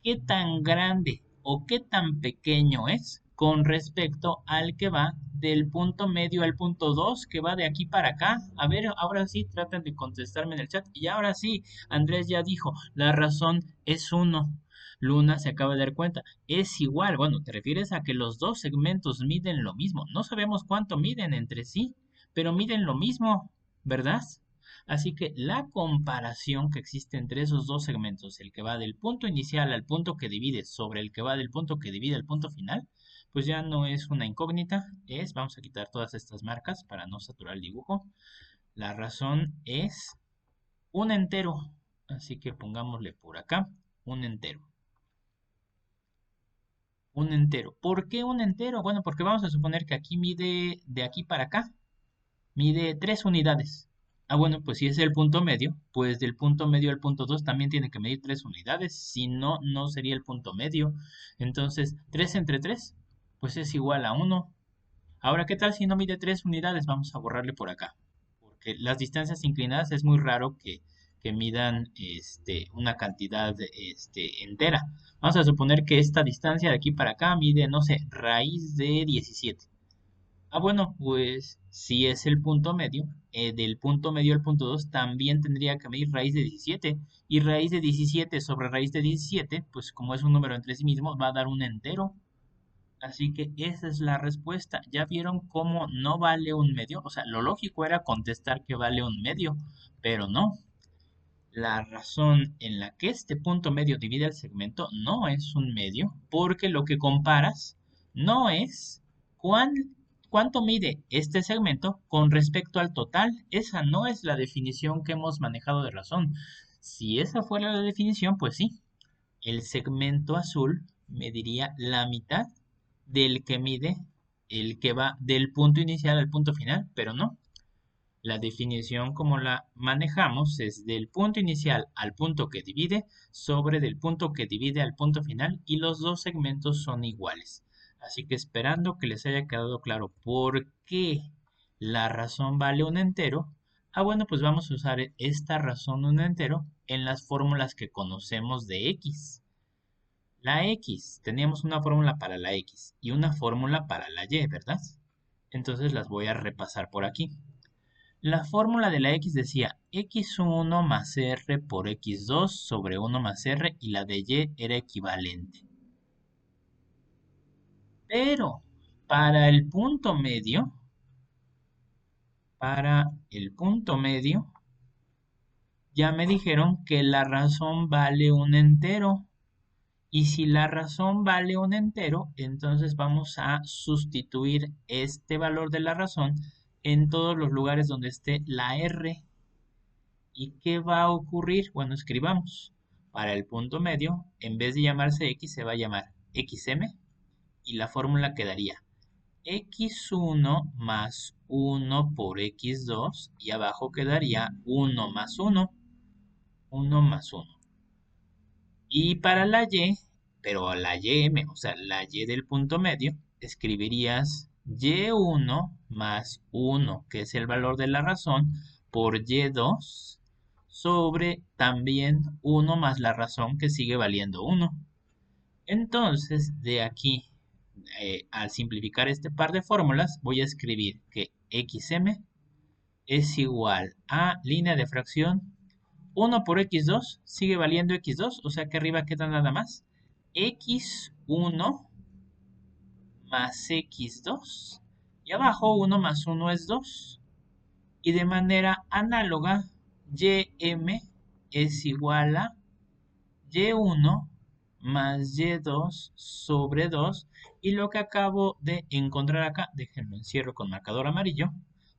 qué tan grande o qué tan pequeño es con respecto al que va del punto medio al punto 2 que va de aquí para acá. A ver, ahora sí, traten de contestarme en el chat. Y ahora sí, Andrés ya dijo, la razón es 1. Luna se acaba de dar cuenta, es igual. Bueno, te refieres a que los dos segmentos miden lo mismo. No sabemos cuánto miden entre sí, pero miden lo mismo, ¿verdad? Así que la comparación que existe entre esos dos segmentos, el que va del punto inicial al punto que divide sobre el que va del punto que divide al punto final, pues ya no es una incógnita, vamos a quitar todas estas marcas para no saturar el dibujo. La razón es un entero, así que pongámosle por acá un entero. Un entero. ¿Por qué un entero? Bueno, porque vamos a suponer que aquí mide de aquí para acá. Mide 3 unidades. Ah, bueno, pues si es el punto medio, pues del punto medio al punto 2 también tiene que medir 3 unidades. Si no, no sería el punto medio. Entonces, 3 entre 3, pues es igual a 1. Ahora, ¿qué tal si no mide 3 unidades? Vamos a borrarle por acá. Porque las distancias inclinadas es muy raro que midan una cantidad entera. Vamos a suponer que esta distancia de aquí para acá mide, no sé, raíz de 17. Ah, bueno, pues si es el punto medio, del punto medio al punto 2 también tendría que medir raíz de 17. Y raíz de 17 sobre raíz de 17, pues como es un número entre sí mismos, va a dar un entero. Así que esa es la respuesta. ¿Ya vieron cómo no vale un medio? O sea, lo lógico era contestar que vale un medio, pero no. La razón en la que este punto medio divide el segmento no es un medio, porque lo que comparas no es cuánto mide este segmento con respecto al total. Esa no es la definición que hemos manejado de razón. Si esa fuera la definición, pues sí, el segmento azul mediría la mitad del que mide el que va del punto inicial al punto final, pero no. La definición como la manejamos es del punto inicial al punto que divide sobre del punto que divide al punto final y los dos segmentos son iguales. Así que esperando que les haya quedado claro por qué la razón vale un entero, bueno, pues vamos a usar esta razón un entero en las fórmulas que conocemos de x. La x, teníamos una fórmula para la x y una fórmula para la y, ¿verdad? Entonces las voy a repasar por aquí. La fórmula de la x decía x1 más r por x2 sobre 1 más r y la de y era equivalente. Pero para el punto medio, ya me dijeron que la razón vale un entero. Y si la razón vale un entero, entonces vamos a sustituir este valor de la razón en todos los lugares donde esté la r. ¿Y qué va a ocurrir? Bueno, escribamos. Para el punto medio, en vez de llamarse x, se va a llamar xm y la fórmula quedaría x1 más 1 por x2 y abajo quedaría 1 más 1, 1 más 1. Y para la y, pero la ym, o sea, la y del punto medio, escribirías y1 más 1, que es el valor de la razón, por y2 sobre también 1 más la razón que sigue valiendo 1. Entonces, de aquí, al simplificar este par de fórmulas, voy a escribir que xm es igual a línea de fracción 1 por x2, sigue valiendo x2, o sea que arriba queda nada más x1 más x2 y abajo 1 más 1 es 2. Y de manera análoga, ym es igual a y1 más y2 sobre 2. Y lo que acabo de encontrar acá, déjenlo encierro con marcador amarillo,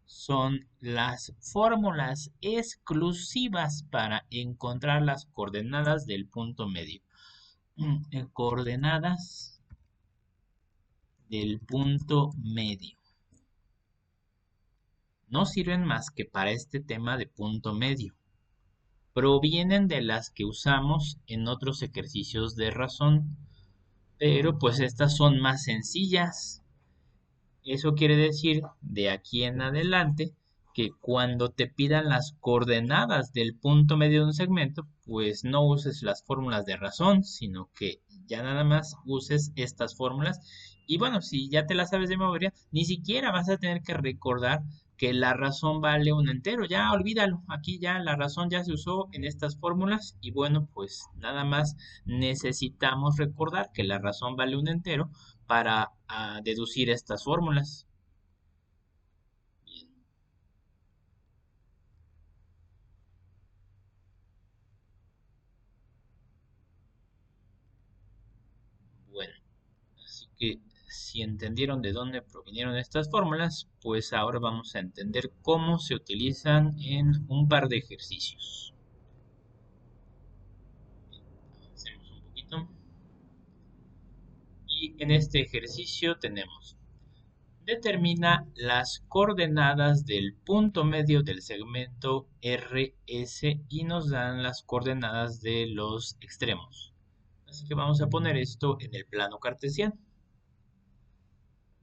son las fórmulas exclusivas para encontrar las coordenadas del punto medio. Coordenadas del punto medio. No sirven más que para este tema de punto medio. Provienen de las que usamos en otros ejercicios de razón, pero pues estas son más sencillas. Eso quiere decir de aquí en adelante que cuando te pidan las coordenadas del punto medio de un segmento, pues no uses las fórmulas de razón, sino que ya nada más uses estas fórmulas. Y bueno, si ya te las sabes de memoria, ni siquiera vas a tener que recordar que la razón vale un entero. Ya olvídalo, aquí ya la razón ya se usó en estas fórmulas y bueno, pues nada más necesitamos recordar que la razón vale un entero para deducir estas fórmulas. Bien, bueno. Así que si entendieron de dónde provinieron estas fórmulas, pues ahora vamos a entender cómo se utilizan en un par de ejercicios. Hacemos un poquito. Y en este ejercicio tenemos, determina las coordenadas del punto medio del segmento RS y nos dan las coordenadas de los extremos. Así que vamos a poner esto en el plano cartesiano.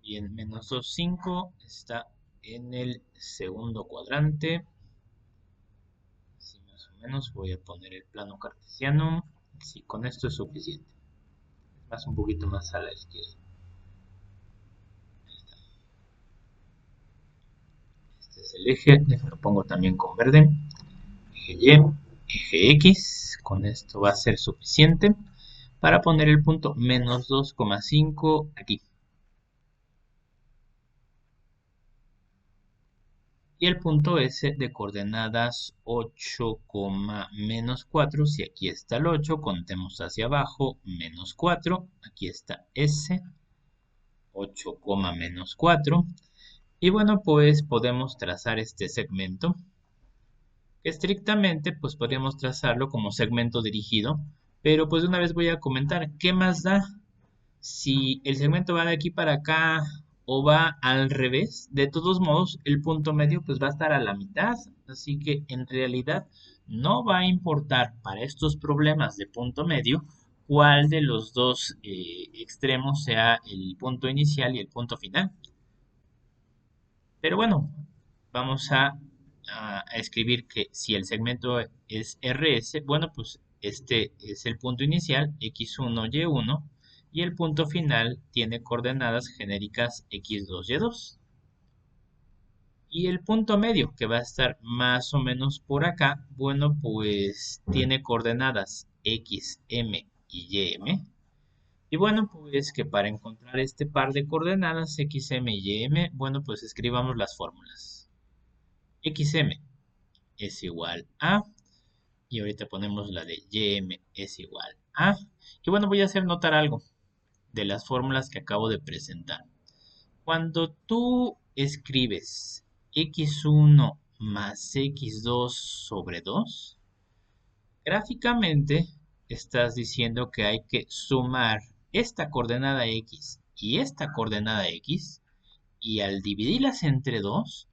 Bien, menos 2, 5 está en el segundo cuadrante. Así más o menos voy a poner el plano cartesiano. Sí, con esto es suficiente. Más un poquito más a la izquierda. Ahí está. Este es el eje, lo pongo también con verde. Eje Y, eje X. Con esto va a ser suficiente para poner el punto menos 2,5 aquí. Y el punto S de coordenadas 8, menos 4. Si aquí está el 8, contemos hacia abajo, menos 4. Aquí está S, 8, menos 4. Y bueno, pues podemos trazar este segmento. Estrictamente, pues podríamos trazarlo como segmento dirigido. Pero pues una vez voy a comentar, ¿qué más da? Si el segmento va de aquí para acá o va al revés, de todos modos el punto medio pues va a estar a la mitad, así que en realidad no va a importar para estos problemas de punto medio cuál de los dos extremos sea el punto inicial y el punto final. Pero bueno, vamos a escribir que si el segmento es RS, bueno, pues este es el punto inicial, x1, y1, y el punto final tiene coordenadas genéricas x2, y2. Y el punto medio, que va a estar más o menos por acá, bueno, pues tiene coordenadas x, m y ym. Y bueno, pues que para encontrar este par de coordenadas x, m y ym, bueno, pues escribamos las fórmulas. xm es igual a, y ahorita ponemos la de ym es igual a, y bueno, voy a hacer notar algo de las fórmulas que acabo de presentar. Cuando tú escribes x1 más x2 sobre 2, gráficamente estás diciendo que hay que sumar esta coordenada x y esta coordenada x, y al dividirlas entre 2,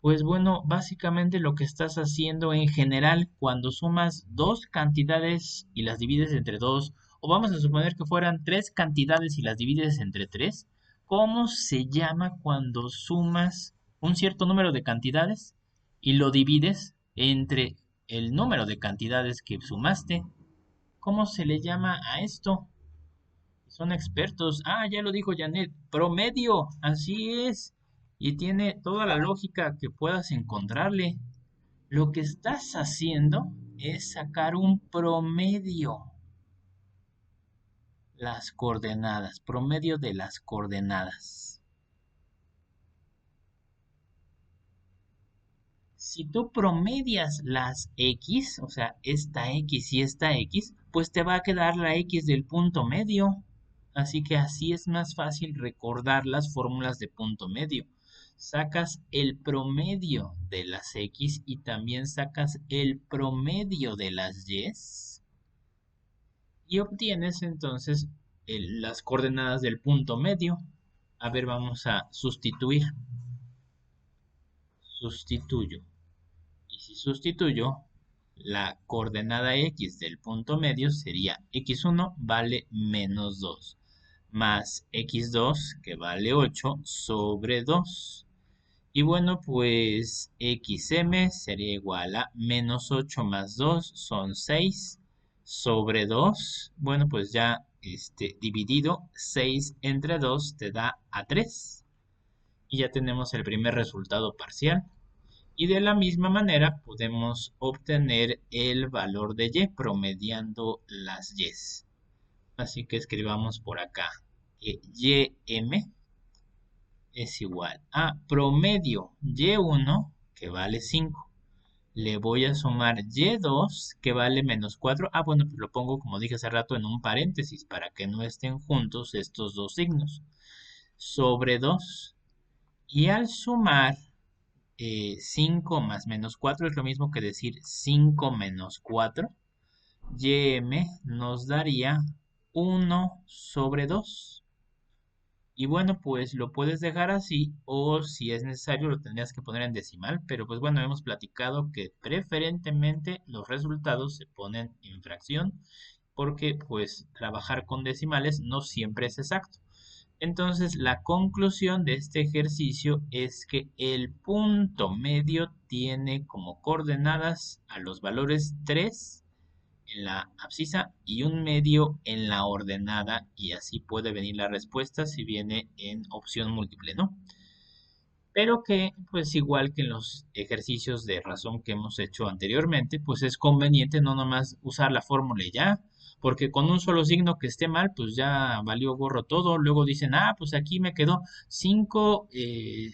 pues bueno, básicamente lo que estás haciendo en general cuando sumas dos cantidades y las divides entre dos, o vamos a suponer que fueran tres cantidades y las divides entre tres, ¿cómo se llama cuando sumas un cierto número de cantidades y lo divides entre el número de cantidades que sumaste? ¿Cómo se le llama a esto? Son expertos. Ah, ya lo dijo Janet. Promedio. Así es. Y tiene toda la lógica que puedas encontrarle. Lo que estás haciendo es sacar un promedio. Las coordenadas. Promedio de las coordenadas. Si tú promedias las X, o sea, esta X y esta X, pues te va a quedar la X del punto medio. Así que así es más fácil recordar las fórmulas de punto medio. Sacas el promedio de las X y también sacas el promedio de las Y y obtienes entonces las coordenadas del punto medio. A ver, vamos a sustituir. Sustituyo. Y si sustituyo, la coordenada x del punto medio sería x1 vale menos 2, más x2 que vale 8 sobre 2. Y bueno, pues xm sería igual a menos 8 más 2 son 6 sobre 2. Bueno, pues ya dividido 6 entre 2 te da a 3. Y ya tenemos el primer resultado parcial. Y de la misma manera podemos obtener el valor de y promediando las y's. Así que escribamos por acá que ym es igual a promedio y1 que vale 5. Le voy a sumar y2 que vale menos 4. Ah, bueno, pues lo pongo como dije hace rato en un paréntesis para que no estén juntos estos dos signos. Sobre 2. Y al sumar 5 más menos 4 es lo mismo que decir 5 menos 4. Ym nos daría 1 sobre 2. Y bueno, pues lo puedes dejar así o si es necesario lo tendrías que poner en decimal, pero pues bueno, hemos platicado que preferentemente los resultados se ponen en fracción porque pues trabajar con decimales no siempre es exacto. Entonces la conclusión de este ejercicio es que el punto medio tiene como coordenadas a los valores 3 en la abscisa y un medio en la ordenada y así puede venir la respuesta si viene en opción múltiple, ¿no? Pero que pues igual que en los ejercicios de razón que hemos hecho anteriormente, pues es conveniente no nomás usar la fórmula y ya, porque con un solo signo que esté mal, pues ya valió gorro todo. Luego dicen, ah, pues aquí me quedó 5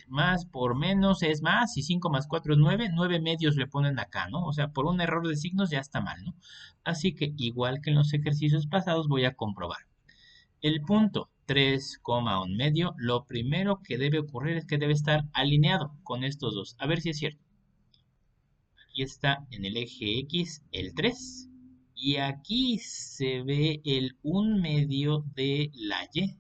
más por menos es más y 5 más 4 es 9, 9 medios le ponen acá, ¿no? O sea, por un error de signos ya está mal, ¿no? Así que igual que en los ejercicios pasados voy a comprobar. El punto 3, un medio, lo primero que debe ocurrir es que debe estar alineado con estos dos. A ver si es cierto. Aquí está en el eje X el 3 y aquí se ve el 1 medio de la Y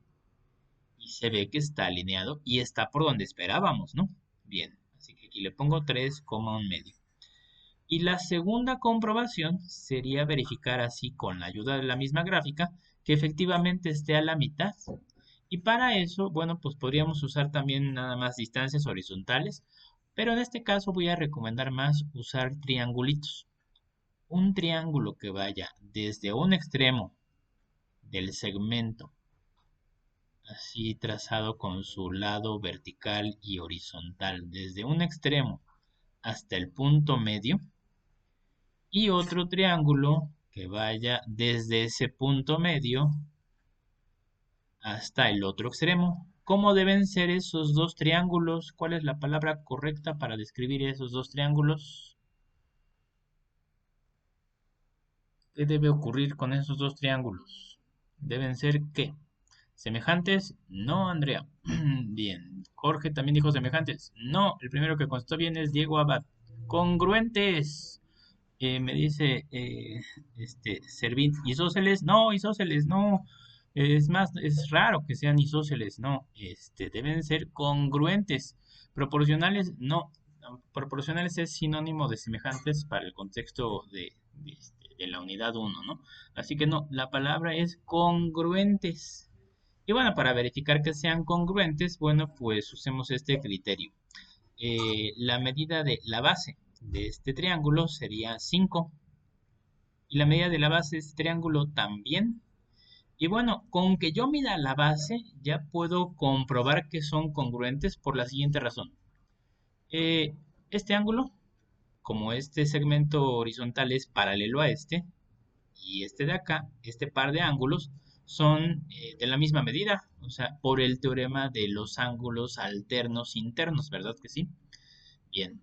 y se ve que está alineado y está por donde esperábamos, ¿no? Bien, así que aquí le pongo 3, un medio. Y la segunda comprobación sería verificar así con la ayuda de la misma gráfica que efectivamente esté a la mitad. Y para eso, bueno, pues podríamos usar también nada más distancias horizontales, pero en este caso voy a recomendar más usar triangulitos. Un triángulo que vaya desde un extremo del segmento, así trazado con su lado vertical y horizontal, desde un extremo hasta el punto medio, y otro triángulo que vaya desde ese punto medio hasta el otro extremo. ¿Cómo deben ser esos dos triángulos? ¿Cuál es la palabra correcta para describir esos dos triángulos? ¿Qué debe ocurrir con esos dos triángulos? ¿Deben ser qué? ¿Semejantes? No, Andrea. Bien. Jorge también dijo semejantes. No, el primero que contestó bien es Diego Abad. Congruentes. Me dice Servín, isósceles, no, isósceles, no. Es más, es raro que sean isósceles, no. Deben ser congruentes. Proporcionales, no. Proporcionales es sinónimo de semejantes para el contexto de la unidad 1, ¿no? Así que no, la palabra es congruentes. Y bueno, para verificar que sean congruentes, bueno, pues usemos este criterio. La medida de la base de este triángulo sería 5 y la medida de la base de este triángulo también. Y bueno, con que yo mida la base ya puedo comprobar que son congruentes por la siguiente razón. Este ángulo, como este segmento horizontal es paralelo a este, y este de acá, este par de ángulos, son de la misma medida, o sea, por el teorema de los ángulos alternos internos, ¿verdad que sí? Bien.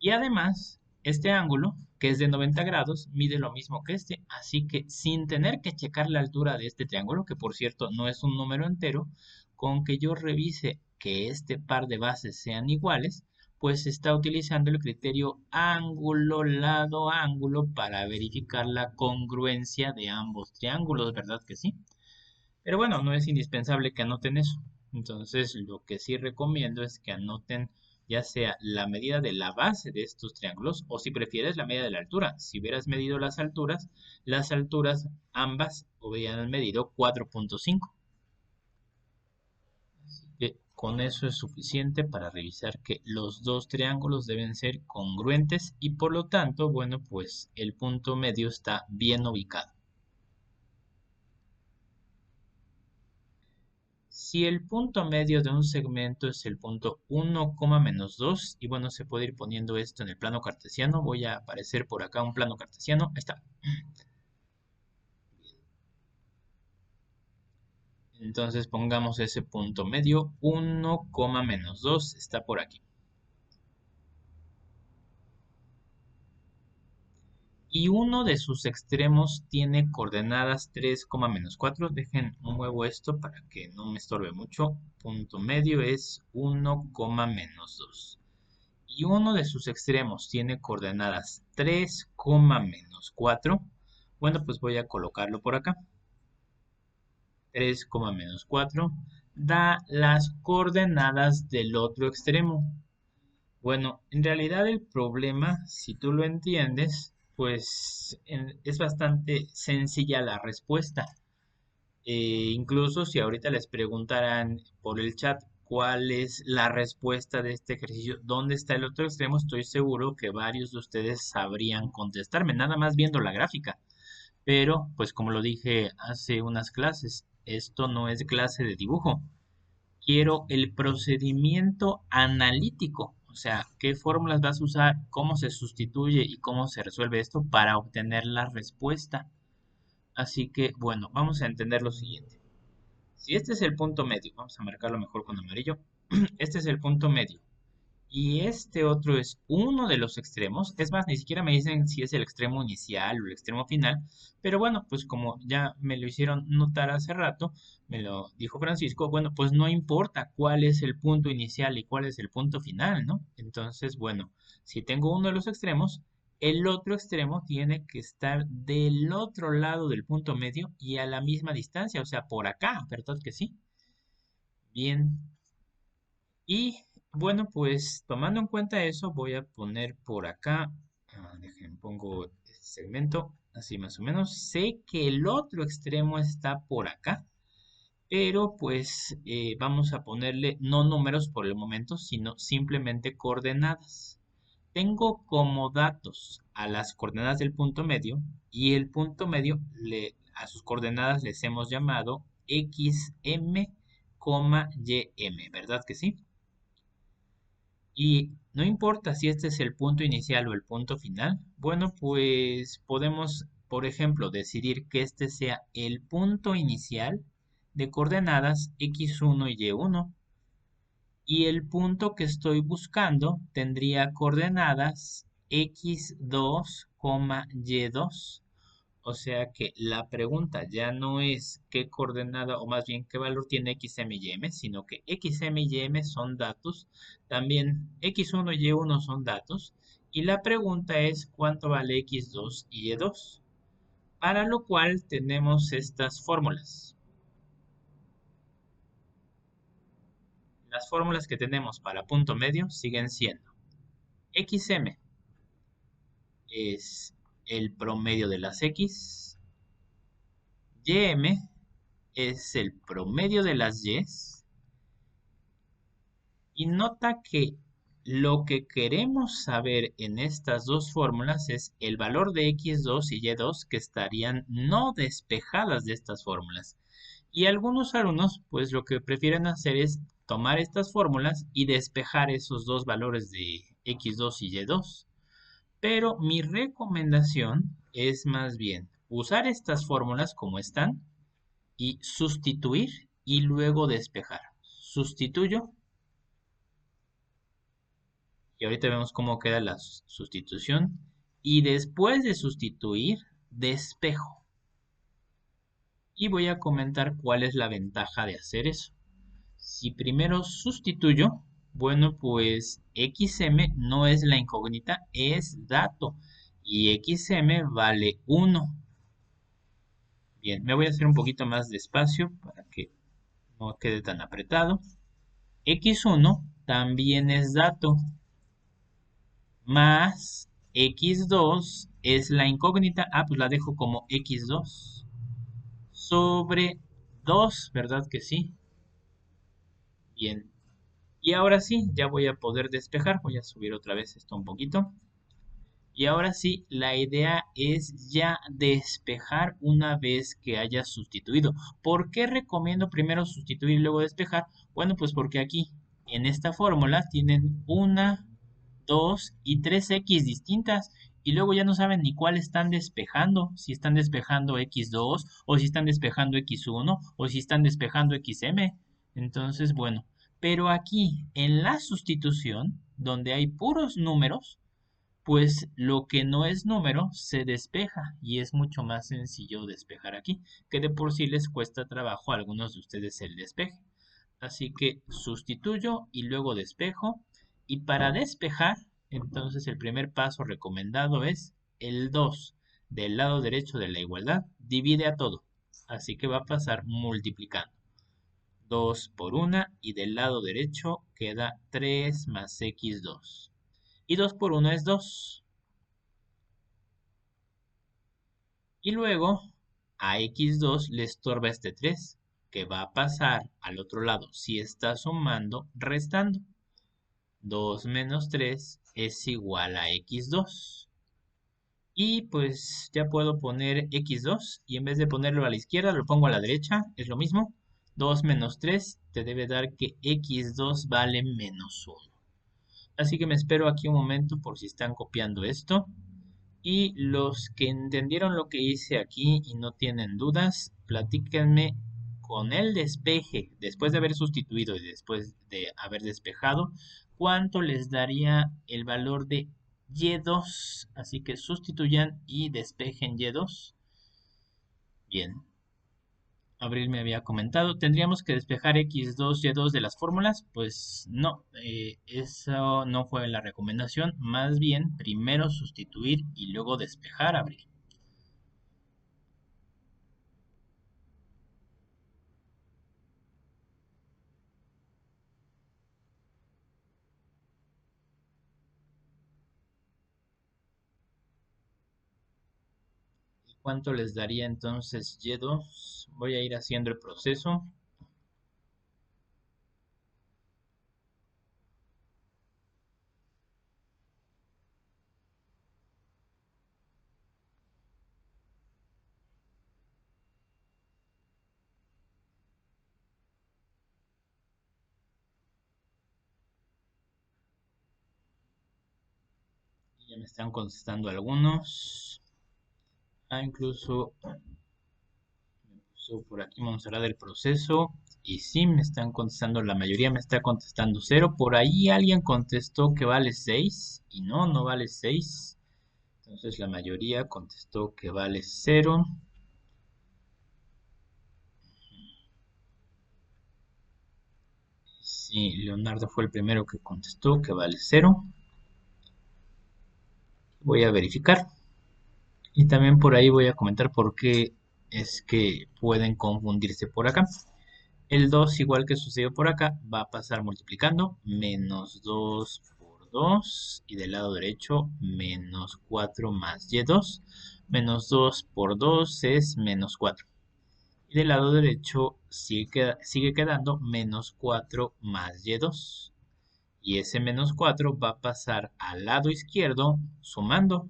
Y además, este ángulo, que es de 90 grados, mide lo mismo que este, así que sin tener que checar la altura de este triángulo, que por cierto no es un número entero, con que yo revise que este par de bases sean iguales, pues se está utilizando el criterio ángulo, lado, ángulo para verificar la congruencia de ambos triángulos, ¿verdad que sí? Pero bueno, no es indispensable que anoten eso. Entonces, lo que sí recomiendo es que anoten ya sea la medida de la base de estos triángulos o si prefieres la medida de la altura. Si hubieras medido las alturas ambas hubieran medido 4.5. con eso es suficiente para revisar que los dos triángulos deben ser congruentes y por lo tanto, bueno, pues el punto medio está bien ubicado. Si el punto medio de un segmento es el punto 1, -2, y bueno, se puede ir poniendo esto en el plano cartesiano, voy a aparecer por acá un plano cartesiano, ahí está. Entonces pongamos ese punto medio, 1, -2, está por aquí. Y uno de sus extremos tiene coordenadas 3, -4. Dejen, muevo esto para que no me estorbe mucho. Punto medio es 1, -2. Y uno de sus extremos tiene coordenadas 3, -4. Bueno, pues voy a colocarlo por acá. 3, -4 da las coordenadas del otro extremo. Bueno, en realidad el problema, si tú lo entiendes, pues es bastante sencilla la respuesta. Incluso si ahorita les preguntaran por el chat cuál es la respuesta de este ejercicio, dónde está el otro extremo, estoy seguro que varios de ustedes sabrían contestarme, nada más viendo la gráfica. Pero, pues como lo dije hace unas clases, esto no es clase de dibujo. Quiero el procedimiento analítico, o sea, qué fórmulas vas a usar, cómo se sustituye y cómo se resuelve esto para obtener la respuesta. Así que, bueno, vamos a entender lo siguiente. Si este es el punto medio, vamos a marcarlo mejor con amarillo. Este es el punto medio y este otro es uno de los extremos. Es más, ni siquiera me dicen si es el extremo inicial o el extremo final. Pero bueno, pues como ya me lo hicieron notar hace rato, me lo dijo Francisco, bueno, pues no importa cuál es el punto inicial y cuál es el punto final, ¿no? Entonces, bueno, si tengo uno de los extremos, el otro extremo tiene que estar del otro lado del punto medio y a la misma distancia, o sea, por acá, ¿verdad que sí? Bien, y bueno, pues tomando en cuenta eso, voy a poner por acá, dejen, pongo este segmento, así más o menos. Sé que el otro extremo está por acá, pero pues vamos a ponerle no números por el momento, sino simplemente coordenadas. Tengo como datos a las coordenadas del punto medio y el punto medio a sus coordenadas les hemos llamado xm, ym, ¿verdad que sí? Y no importa si este es el punto inicial o el punto final, bueno, pues podemos, por ejemplo, decidir que este sea el punto inicial de coordenadas x1 y y1. Y el punto que estoy buscando tendría coordenadas x2, y2. O sea que la pregunta ya no es qué coordenada o más bien qué valor tiene xm y m, sino que xm y m son datos, también x1 y y1 son datos, y la pregunta es cuánto vale x2 y y2, para lo cual tenemos estas fórmulas. Las fórmulas que tenemos para punto medio siguen siendo xm es el promedio de las x, ym es el promedio de las y's. Y nota que lo que queremos saber en estas dos fórmulas es el valor de x2 y y2 que estarían no despejadas de estas fórmulas. Y algunos alumnos, pues lo que prefieren hacer es tomar estas fórmulas y despejar esos dos valores de x2 y y2. Pero mi recomendación es más bien usar estas fórmulas como están y sustituir y luego despejar. Sustituyo y ahorita vemos cómo queda la sustitución. Y después de sustituir, despejo. Y voy a comentar cuál es la ventaja de hacer eso. Si primero sustituyo, bueno, pues xm no es la incógnita, es dato. Y xm vale 1. Bien, me voy a hacer un poquito más despacio para que no quede tan apretado. x1 también es dato, más x2 es la incógnita. Ah, pues la dejo como x2 sobre 2, ¿verdad que sí? Bien. Y ahora sí, ya voy a poder despejar. Voy a subir otra vez esto un poquito. Y ahora sí, la idea es ya despejar una vez que haya sustituido. ¿Por qué recomiendo primero sustituir y luego despejar? Bueno, pues porque aquí en esta fórmula tienen una, dos y tres x distintas. Y luego ya no saben ni cuál están despejando. Si están despejando x2 o si están despejando x1 o si están despejando xm. Entonces, bueno, pero aquí en la sustitución, donde hay puros números, pues lo que no es número se despeja y es mucho más sencillo despejar aquí, que de por sí les cuesta trabajo a algunos de ustedes el despeje. Así que sustituyo y luego despejo. Y para despejar, entonces el primer paso recomendado es el 2 del lado derecho de la igualdad, divide a todo. Así que va a pasar multiplicando. 2 por 1 y del lado derecho queda 3 más x2. Y 2 por 1 es 2. Y luego a x2 le estorba este 3, que va a pasar al otro lado. Si está sumando, restando. 2 menos 3 es igual a x2. Y pues ya puedo poner x2 y en vez de ponerlo a la izquierda lo pongo a la derecha. Es lo mismo. 2 menos 3 te debe dar que x2 vale menos 1. Así que me espero aquí un momento por si están copiando esto. Y los que entendieron lo que hice aquí y no tienen dudas, platíquenme con el despeje, después de haber sustituido y después de haber despejado, cuánto les daría el valor de y2. Así que sustituyan y despejen y2. Bien. Abril me había comentado, ¿tendríamos que despejar x2, y2 de las fórmulas? Pues no, eso no fue la recomendación, más bien primero sustituir y luego despejar, Abril. ¿Y cuánto les daría entonces y2? Voy a ir haciendo el proceso. Ya me están contestando algunos. Ah, incluso por aquí Montserrat del proceso. Y sí, me están contestando, la mayoría me está contestando 0. Por ahí alguien contestó que vale 6 y no, no vale 6. Entonces la mayoría contestó que vale 0. Sí, Leonardo fue el primero que contestó que vale 0. Voy a verificar. Y también por ahí voy a comentar por qué es que pueden confundirse por acá. El 2, igual que sucedió por acá, va a pasar multiplicando. Menos 2 por 2. Y del lado derecho, menos 4 más y2. Menos 2 por 2 es menos 4. Y del lado derecho sigue quedando menos 4 más y2. Y ese menos 4 va a pasar al lado izquierdo sumando.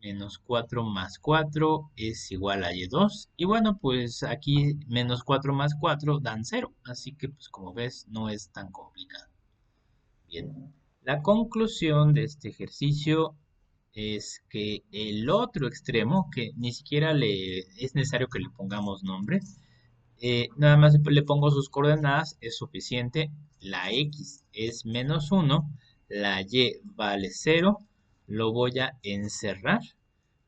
Menos 4 más 4 es igual a y2. Y bueno, pues aquí menos 4 más 4 dan 0. Así que pues como ves no es tan complicado. Bien, la conclusión de este ejercicio es que el otro extremo, que ni siquiera es necesario que le pongamos nombre, nada más le pongo sus coordenadas, es suficiente. La x es menos 1, la y vale 0, lo voy a encerrar,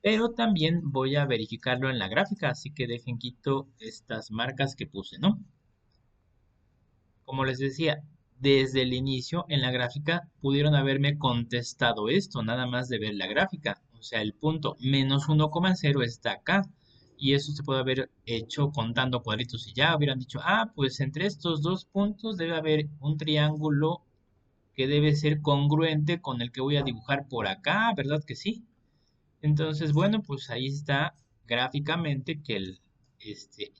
pero también voy a verificarlo en la gráfica, así que dejen quito estas marcas que puse, ¿no? Como les decía, desde el inicio en la gráfica pudieron haberme contestado esto, nada más de ver la gráfica. O sea, el punto menos 1,0 está acá. Y eso se puede haber hecho contando cuadritos y ya hubieran dicho, ah, pues entre estos dos puntos debe haber un triángulo que debe ser congruente con el que voy a dibujar por acá, ¿verdad que sí? Entonces, bueno, pues ahí está gráficamente que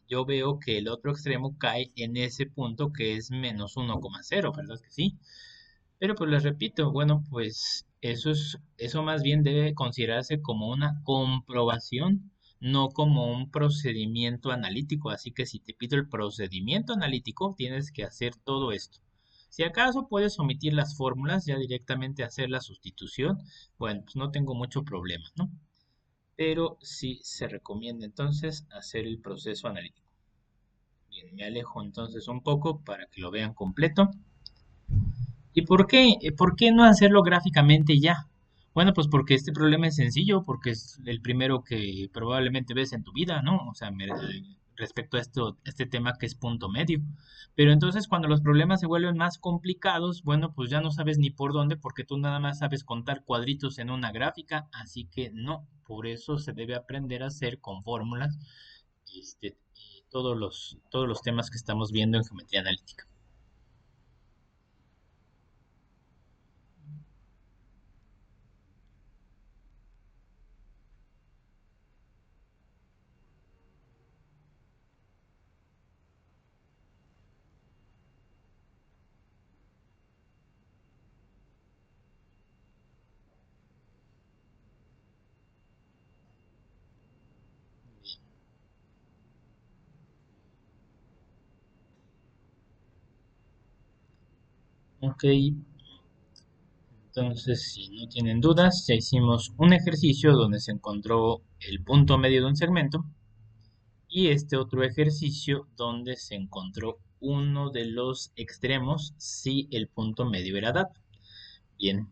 yo veo que el otro extremo cae en ese punto que es menos 1,0, ¿verdad que sí? Pero pues les repito, bueno, pues eso más bien debe considerarse como una comprobación, no como un procedimiento analítico. Así que si te pido el procedimiento analítico, tienes que hacer todo esto. Si acaso puedes omitir las fórmulas, ya directamente hacer la sustitución, bueno, pues no tengo mucho problema, ¿no? Pero sí se recomienda entonces hacer el proceso analítico. Bien, me alejo entonces un poco para que lo vean completo. ¿Y por qué no hacerlo gráficamente ya? Bueno, pues porque este problema es sencillo, porque es el primero que probablemente ves en tu vida, ¿no? O sea, respecto a este tema que es punto medio. Pero entonces cuando los problemas se vuelven más complicados, bueno, pues ya no sabes ni por dónde, porque tú nada más sabes contar cuadritos en una gráfica, así que no, por eso se debe aprender a hacer con fórmulas, y todos los temas que estamos viendo en geometría analítica. Ok, entonces si no tienen dudas, ya hicimos un ejercicio donde se encontró el punto medio de un segmento y este otro ejercicio donde se encontró uno de los extremos si el punto medio era dado. Bien,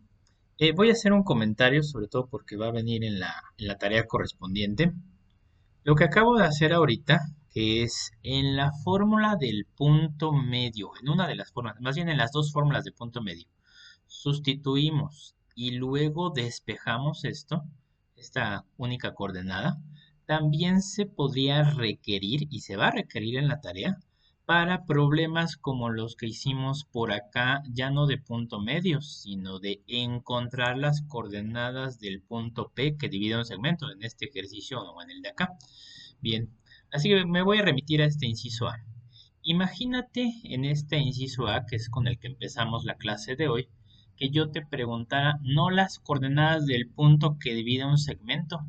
voy a hacer un comentario, sobre todo porque va a venir en la tarea correspondiente. Lo que acabo de hacer ahorita, que es en la fórmula del punto medio, en una de las fórmulas, más bien en las dos fórmulas de punto medio, sustituimos y luego despejamos esta única coordenada, también se podría requerir y se va a requerir en la tarea para problemas como los que hicimos por acá, ya no de punto medio, sino de encontrar las coordenadas del punto P que divide un segmento, en este ejercicio o en el de acá. Bien, así que me voy a remitir a este inciso A. Imagínate en este inciso A, que es con el que empezamos la clase de hoy, que yo te preguntara no las coordenadas del punto que divide un segmento,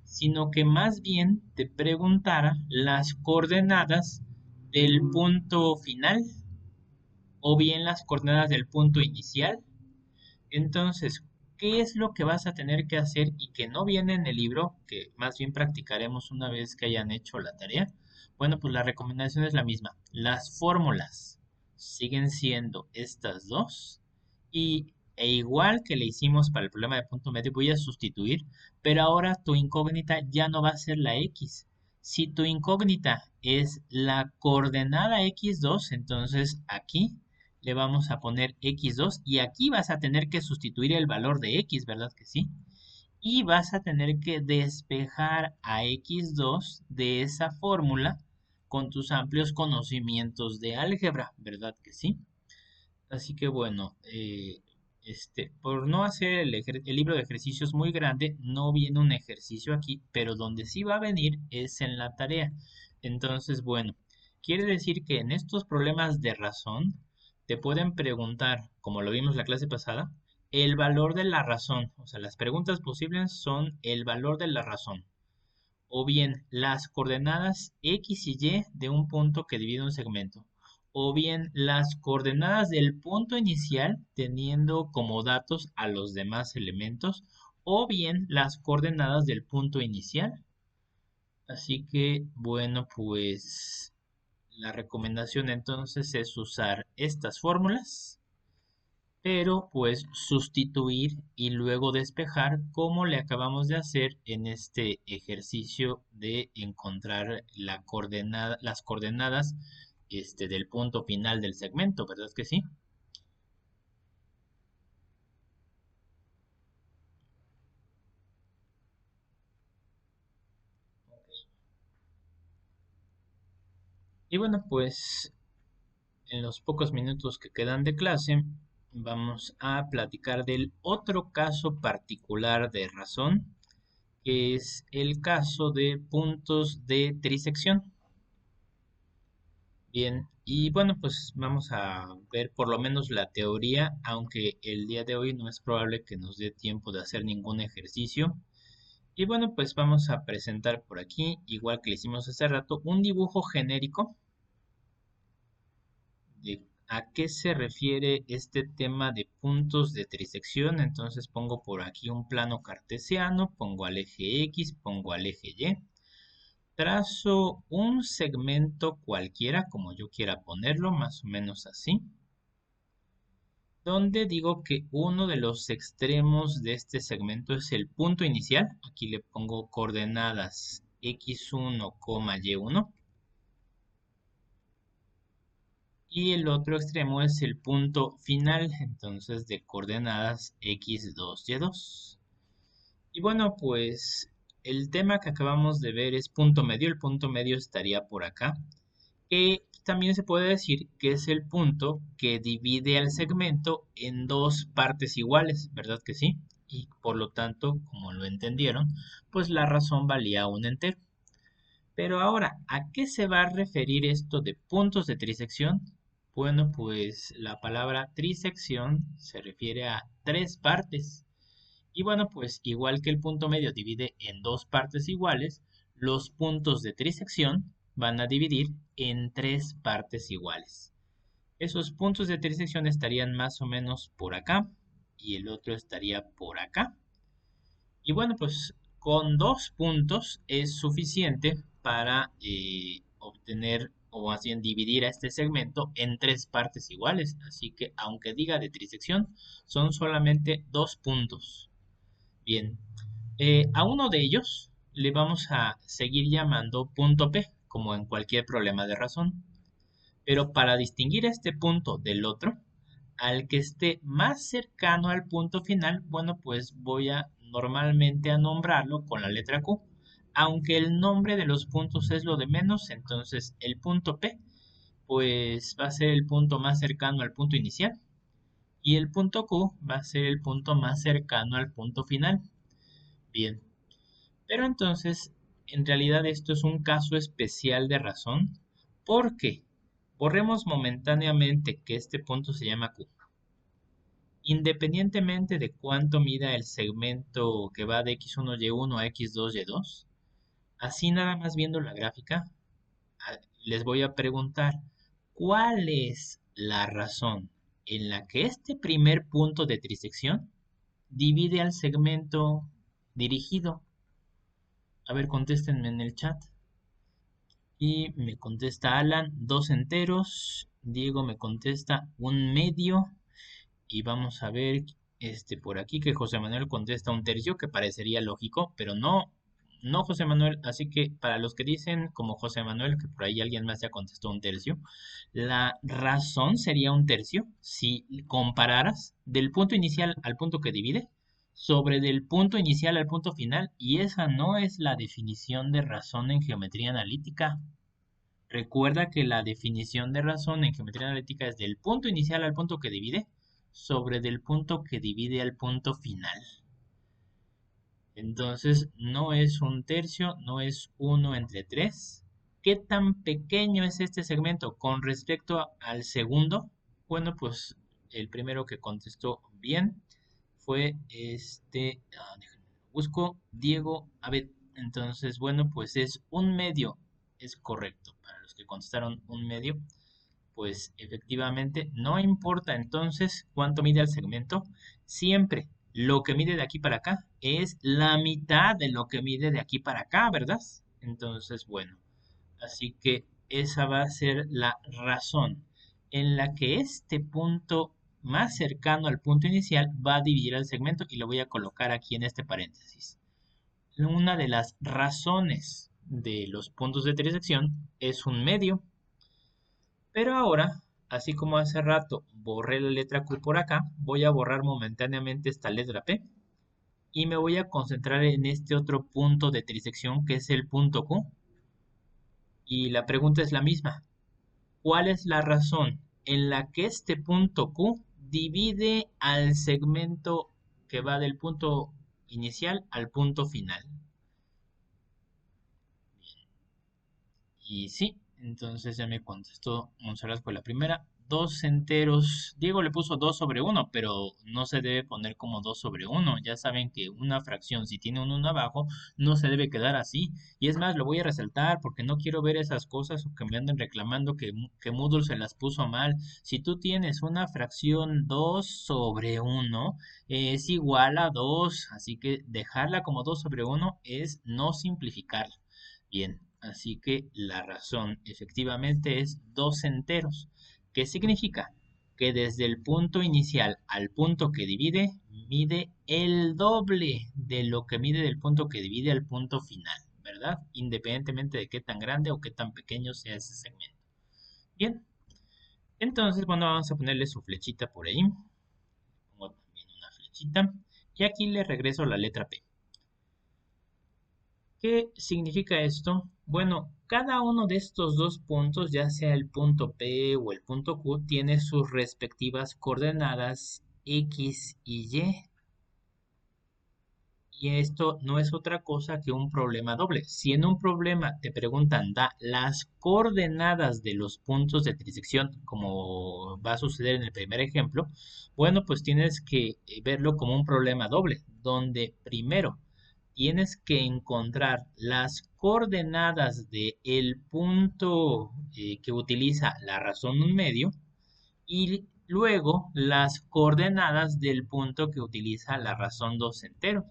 sino que más bien te preguntara las coordenadas del punto final o bien las coordenadas del punto inicial. Entonces, ¿qué es lo que vas a tener que hacer y que no viene en el libro, que más bien practicaremos una vez que hayan hecho la tarea? Bueno, pues la recomendación es la misma. Las fórmulas siguen siendo estas dos e igual que le hicimos para el problema de punto medio, voy a sustituir, pero ahora tu incógnita ya no va a ser la x. Si tu incógnita es la coordenada x2, entonces aquí le vamos a poner x2 y aquí vas a tener que sustituir el valor de x, ¿verdad que sí? Y vas a tener que despejar a x2 de esa fórmula con tus amplios conocimientos de álgebra, ¿verdad que sí? Así que bueno, por no hacer el libro de ejercicios muy grande, no viene un ejercicio aquí, pero donde sí va a venir es en la tarea. Entonces, bueno, quiere decir que en estos problemas de razón te pueden preguntar, como lo vimos la clase pasada, el valor de la razón. O sea, las preguntas posibles son el valor de la razón o bien las coordenadas x y y de un punto que divide un segmento, o bien las coordenadas del punto inicial teniendo como datos a los demás elementos, o bien las coordenadas del punto inicial. Así que, bueno, pues la recomendación entonces es usar estas fórmulas pero pues sustituir y luego despejar como le acabamos de hacer en este ejercicio de encontrar las coordenadas del punto final del segmento, ¿verdad que sí? Y bueno, pues en los pocos minutos que quedan de clase vamos a platicar del otro caso particular de razón, que es el caso de puntos de trisección. Bien, y bueno, pues vamos a ver por lo menos la teoría, aunque el día de hoy no es probable que nos dé tiempo de hacer ningún ejercicio. Y bueno, pues vamos a presentar por aquí, igual que le hicimos hace rato, un dibujo genérico de a qué se refiere este tema de puntos de trisección. Entonces pongo por aquí un plano cartesiano, pongo al eje X, pongo al eje Y. Trazo un segmento cualquiera, como yo quiera ponerlo, más o menos así, donde digo que uno de los extremos de este segmento es el punto inicial. Aquí le pongo coordenadas x1, y1. Y el otro extremo es el punto final, entonces de coordenadas x2, y2. Y bueno, pues el tema que acabamos de ver es punto medio. El punto medio estaría por acá, que también se puede decir que es el punto que divide al segmento en dos partes iguales, ¿verdad que sí? Y por lo tanto, como lo entendieron, pues la razón valía un entero. Pero ahora, ¿a qué se va a referir esto de puntos de trisección? Bueno, pues la palabra trisección se refiere a tres partes. Y bueno, pues igual que el punto medio divide en dos partes iguales, los puntos de trisección van a dividir en tres partes iguales. Esos puntos de trisección estarían más o menos por acá y el otro estaría por acá. Y bueno, pues con dos puntos es suficiente para obtener o más bien dividir a este segmento en tres partes iguales. Así que aunque diga de trisección, son solamente dos puntos. Bien, a uno de ellos le vamos a seguir llamando punto P, como en cualquier problema de razón. Pero para distinguir este punto del otro, al que esté más cercano al punto final, bueno, pues voy a normalmente a nombrarlo con la letra Q. Aunque el nombre de los puntos es lo de menos, entonces el punto P, pues va a ser el punto más cercano al punto inicial. Y el punto Q va a ser el punto más cercano al punto final. Bien, pero entonces, en realidad esto es un caso especial de razón, porque borremos momentáneamente que este punto se llama Q. Independientemente de cuánto mida el segmento que va de x1y1 a x2y2, así nada más viendo la gráfica, les voy a preguntar, ¿cuál es la razón en la que este primer punto de trisección divide al segmento dirigido? A ver, contéstenme en el chat. Y me contesta Alan, dos enteros. Diego me contesta un medio. Y vamos a ver por aquí que José Manuel contesta un tercio, que parecería lógico, pero no, no José Manuel. Así que para los que dicen como José Manuel, que por ahí alguien más ya contestó un tercio, la razón sería un tercio si compararas del punto inicial al punto que divide sobre del punto inicial al punto final, y esa no es la definición de razón en geometría analítica. Recuerda que la definición de razón en geometría analítica es del punto inicial al punto que divide sobre del punto que divide al punto final. Entonces, no es un tercio, no es 1 entre 3. ¿Qué tan pequeño es este segmento con respecto al segundo? Bueno, pues el primero que contestó bien fue déjenme busco, Diego Abed. Entonces, bueno, pues es un medio, es correcto. Para los que contestaron un medio, pues efectivamente no importa entonces cuánto mide el segmento, siempre lo que mide de aquí para acá es la mitad de lo que mide de aquí para acá, ¿verdad? Entonces, bueno, así que esa va a ser la razón en la que este punto más cercano al punto inicial va a dividir el segmento, y lo voy a colocar aquí en este paréntesis. Una de las razones de los puntos de trisección es un medio. Pero ahora, así como hace rato borré la letra Q por acá, voy a borrar momentáneamente esta letra P y me voy a concentrar en este otro punto de trisección que es el punto Q. Y la pregunta es la misma. ¿Cuál es la razón en la que este punto Q divide al segmento que va del punto inicial al punto final? Y sí, Entonces ya me contestó Montserrat con la primera. 2 enteros. Diego le puso 2 sobre 1, pero no se debe poner como 2 sobre 1. Ya saben que una fracción, si tiene un 1 abajo, no se debe quedar así. Y es más, lo voy a resaltar porque no quiero ver esas cosas o que me anden reclamando que Moodle se las puso mal. Si tú tienes una fracción 2 sobre 1, es igual a 2. Así que dejarla como 2 sobre 1 es no simplificarla. Bien, así que la razón efectivamente es 2 enteros. ¿Qué significa? Que desde el punto inicial al punto que divide, mide el doble de lo que mide del punto que divide al punto final, ¿verdad? Independientemente de qué tan grande o qué tan pequeño sea ese segmento. Bien, entonces, bueno, vamos a ponerle su flechita por ahí. Pongo también una flechita. Y aquí le regreso la letra P. ¿Qué significa esto? Bueno, cada uno de estos dos puntos, ya sea el punto P o el punto Q, tiene sus respectivas coordenadas X y Y. Y esto no es otra cosa que un problema doble. Si en un problema te preguntan, da las coordenadas de los puntos de trisección, como va a suceder en el primer ejemplo, bueno, pues tienes que verlo como un problema doble, donde primero tienes que encontrar las coordenadas del punto que utiliza la razón un medio y luego las coordenadas del punto que utiliza la razón dos enteros.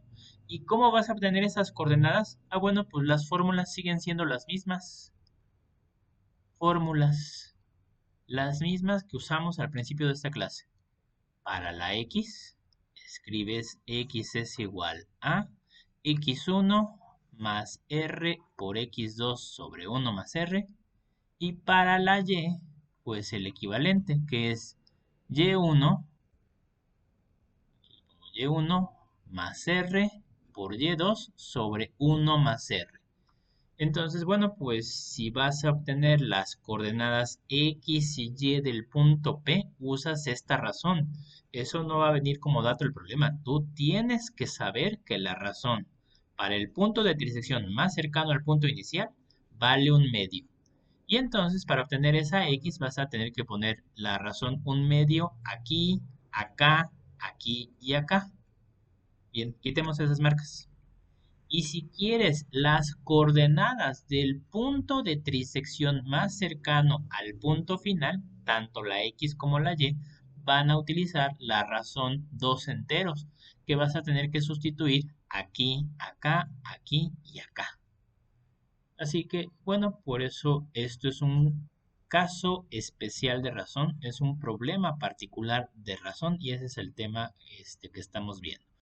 ¿Y cómo vas a obtener esas coordenadas? Ah, bueno, pues las fórmulas siguen siendo las mismas. Fórmulas, las mismas que usamos al principio de esta clase. Para la x, escribes x es igual a x1 más r por x2 sobre 1 más r. Y para la y, pues el equivalente, que es y1 y1 más r por y2 sobre 1 más r. Entonces, bueno, pues si vas a obtener las coordenadas x y y del punto P, usas esta razón. Eso no va a venir como dato del problema. Tú tienes que saber que la razón para el punto de trisección más cercano al punto inicial vale un medio. Y entonces para obtener esa x vas a tener que poner la razón un medio aquí, acá, aquí y acá. Bien, quitemos esas marcas. Y si quieres las coordenadas del punto de trisección más cercano al punto final, tanto la x como la y, van a utilizar la razón dos enteros, que vas a tener que sustituir aquí, acá, aquí y acá. Así que, bueno, por eso esto es un caso especial de razón, es un problema particular de razón y ese es el tema que estamos viendo.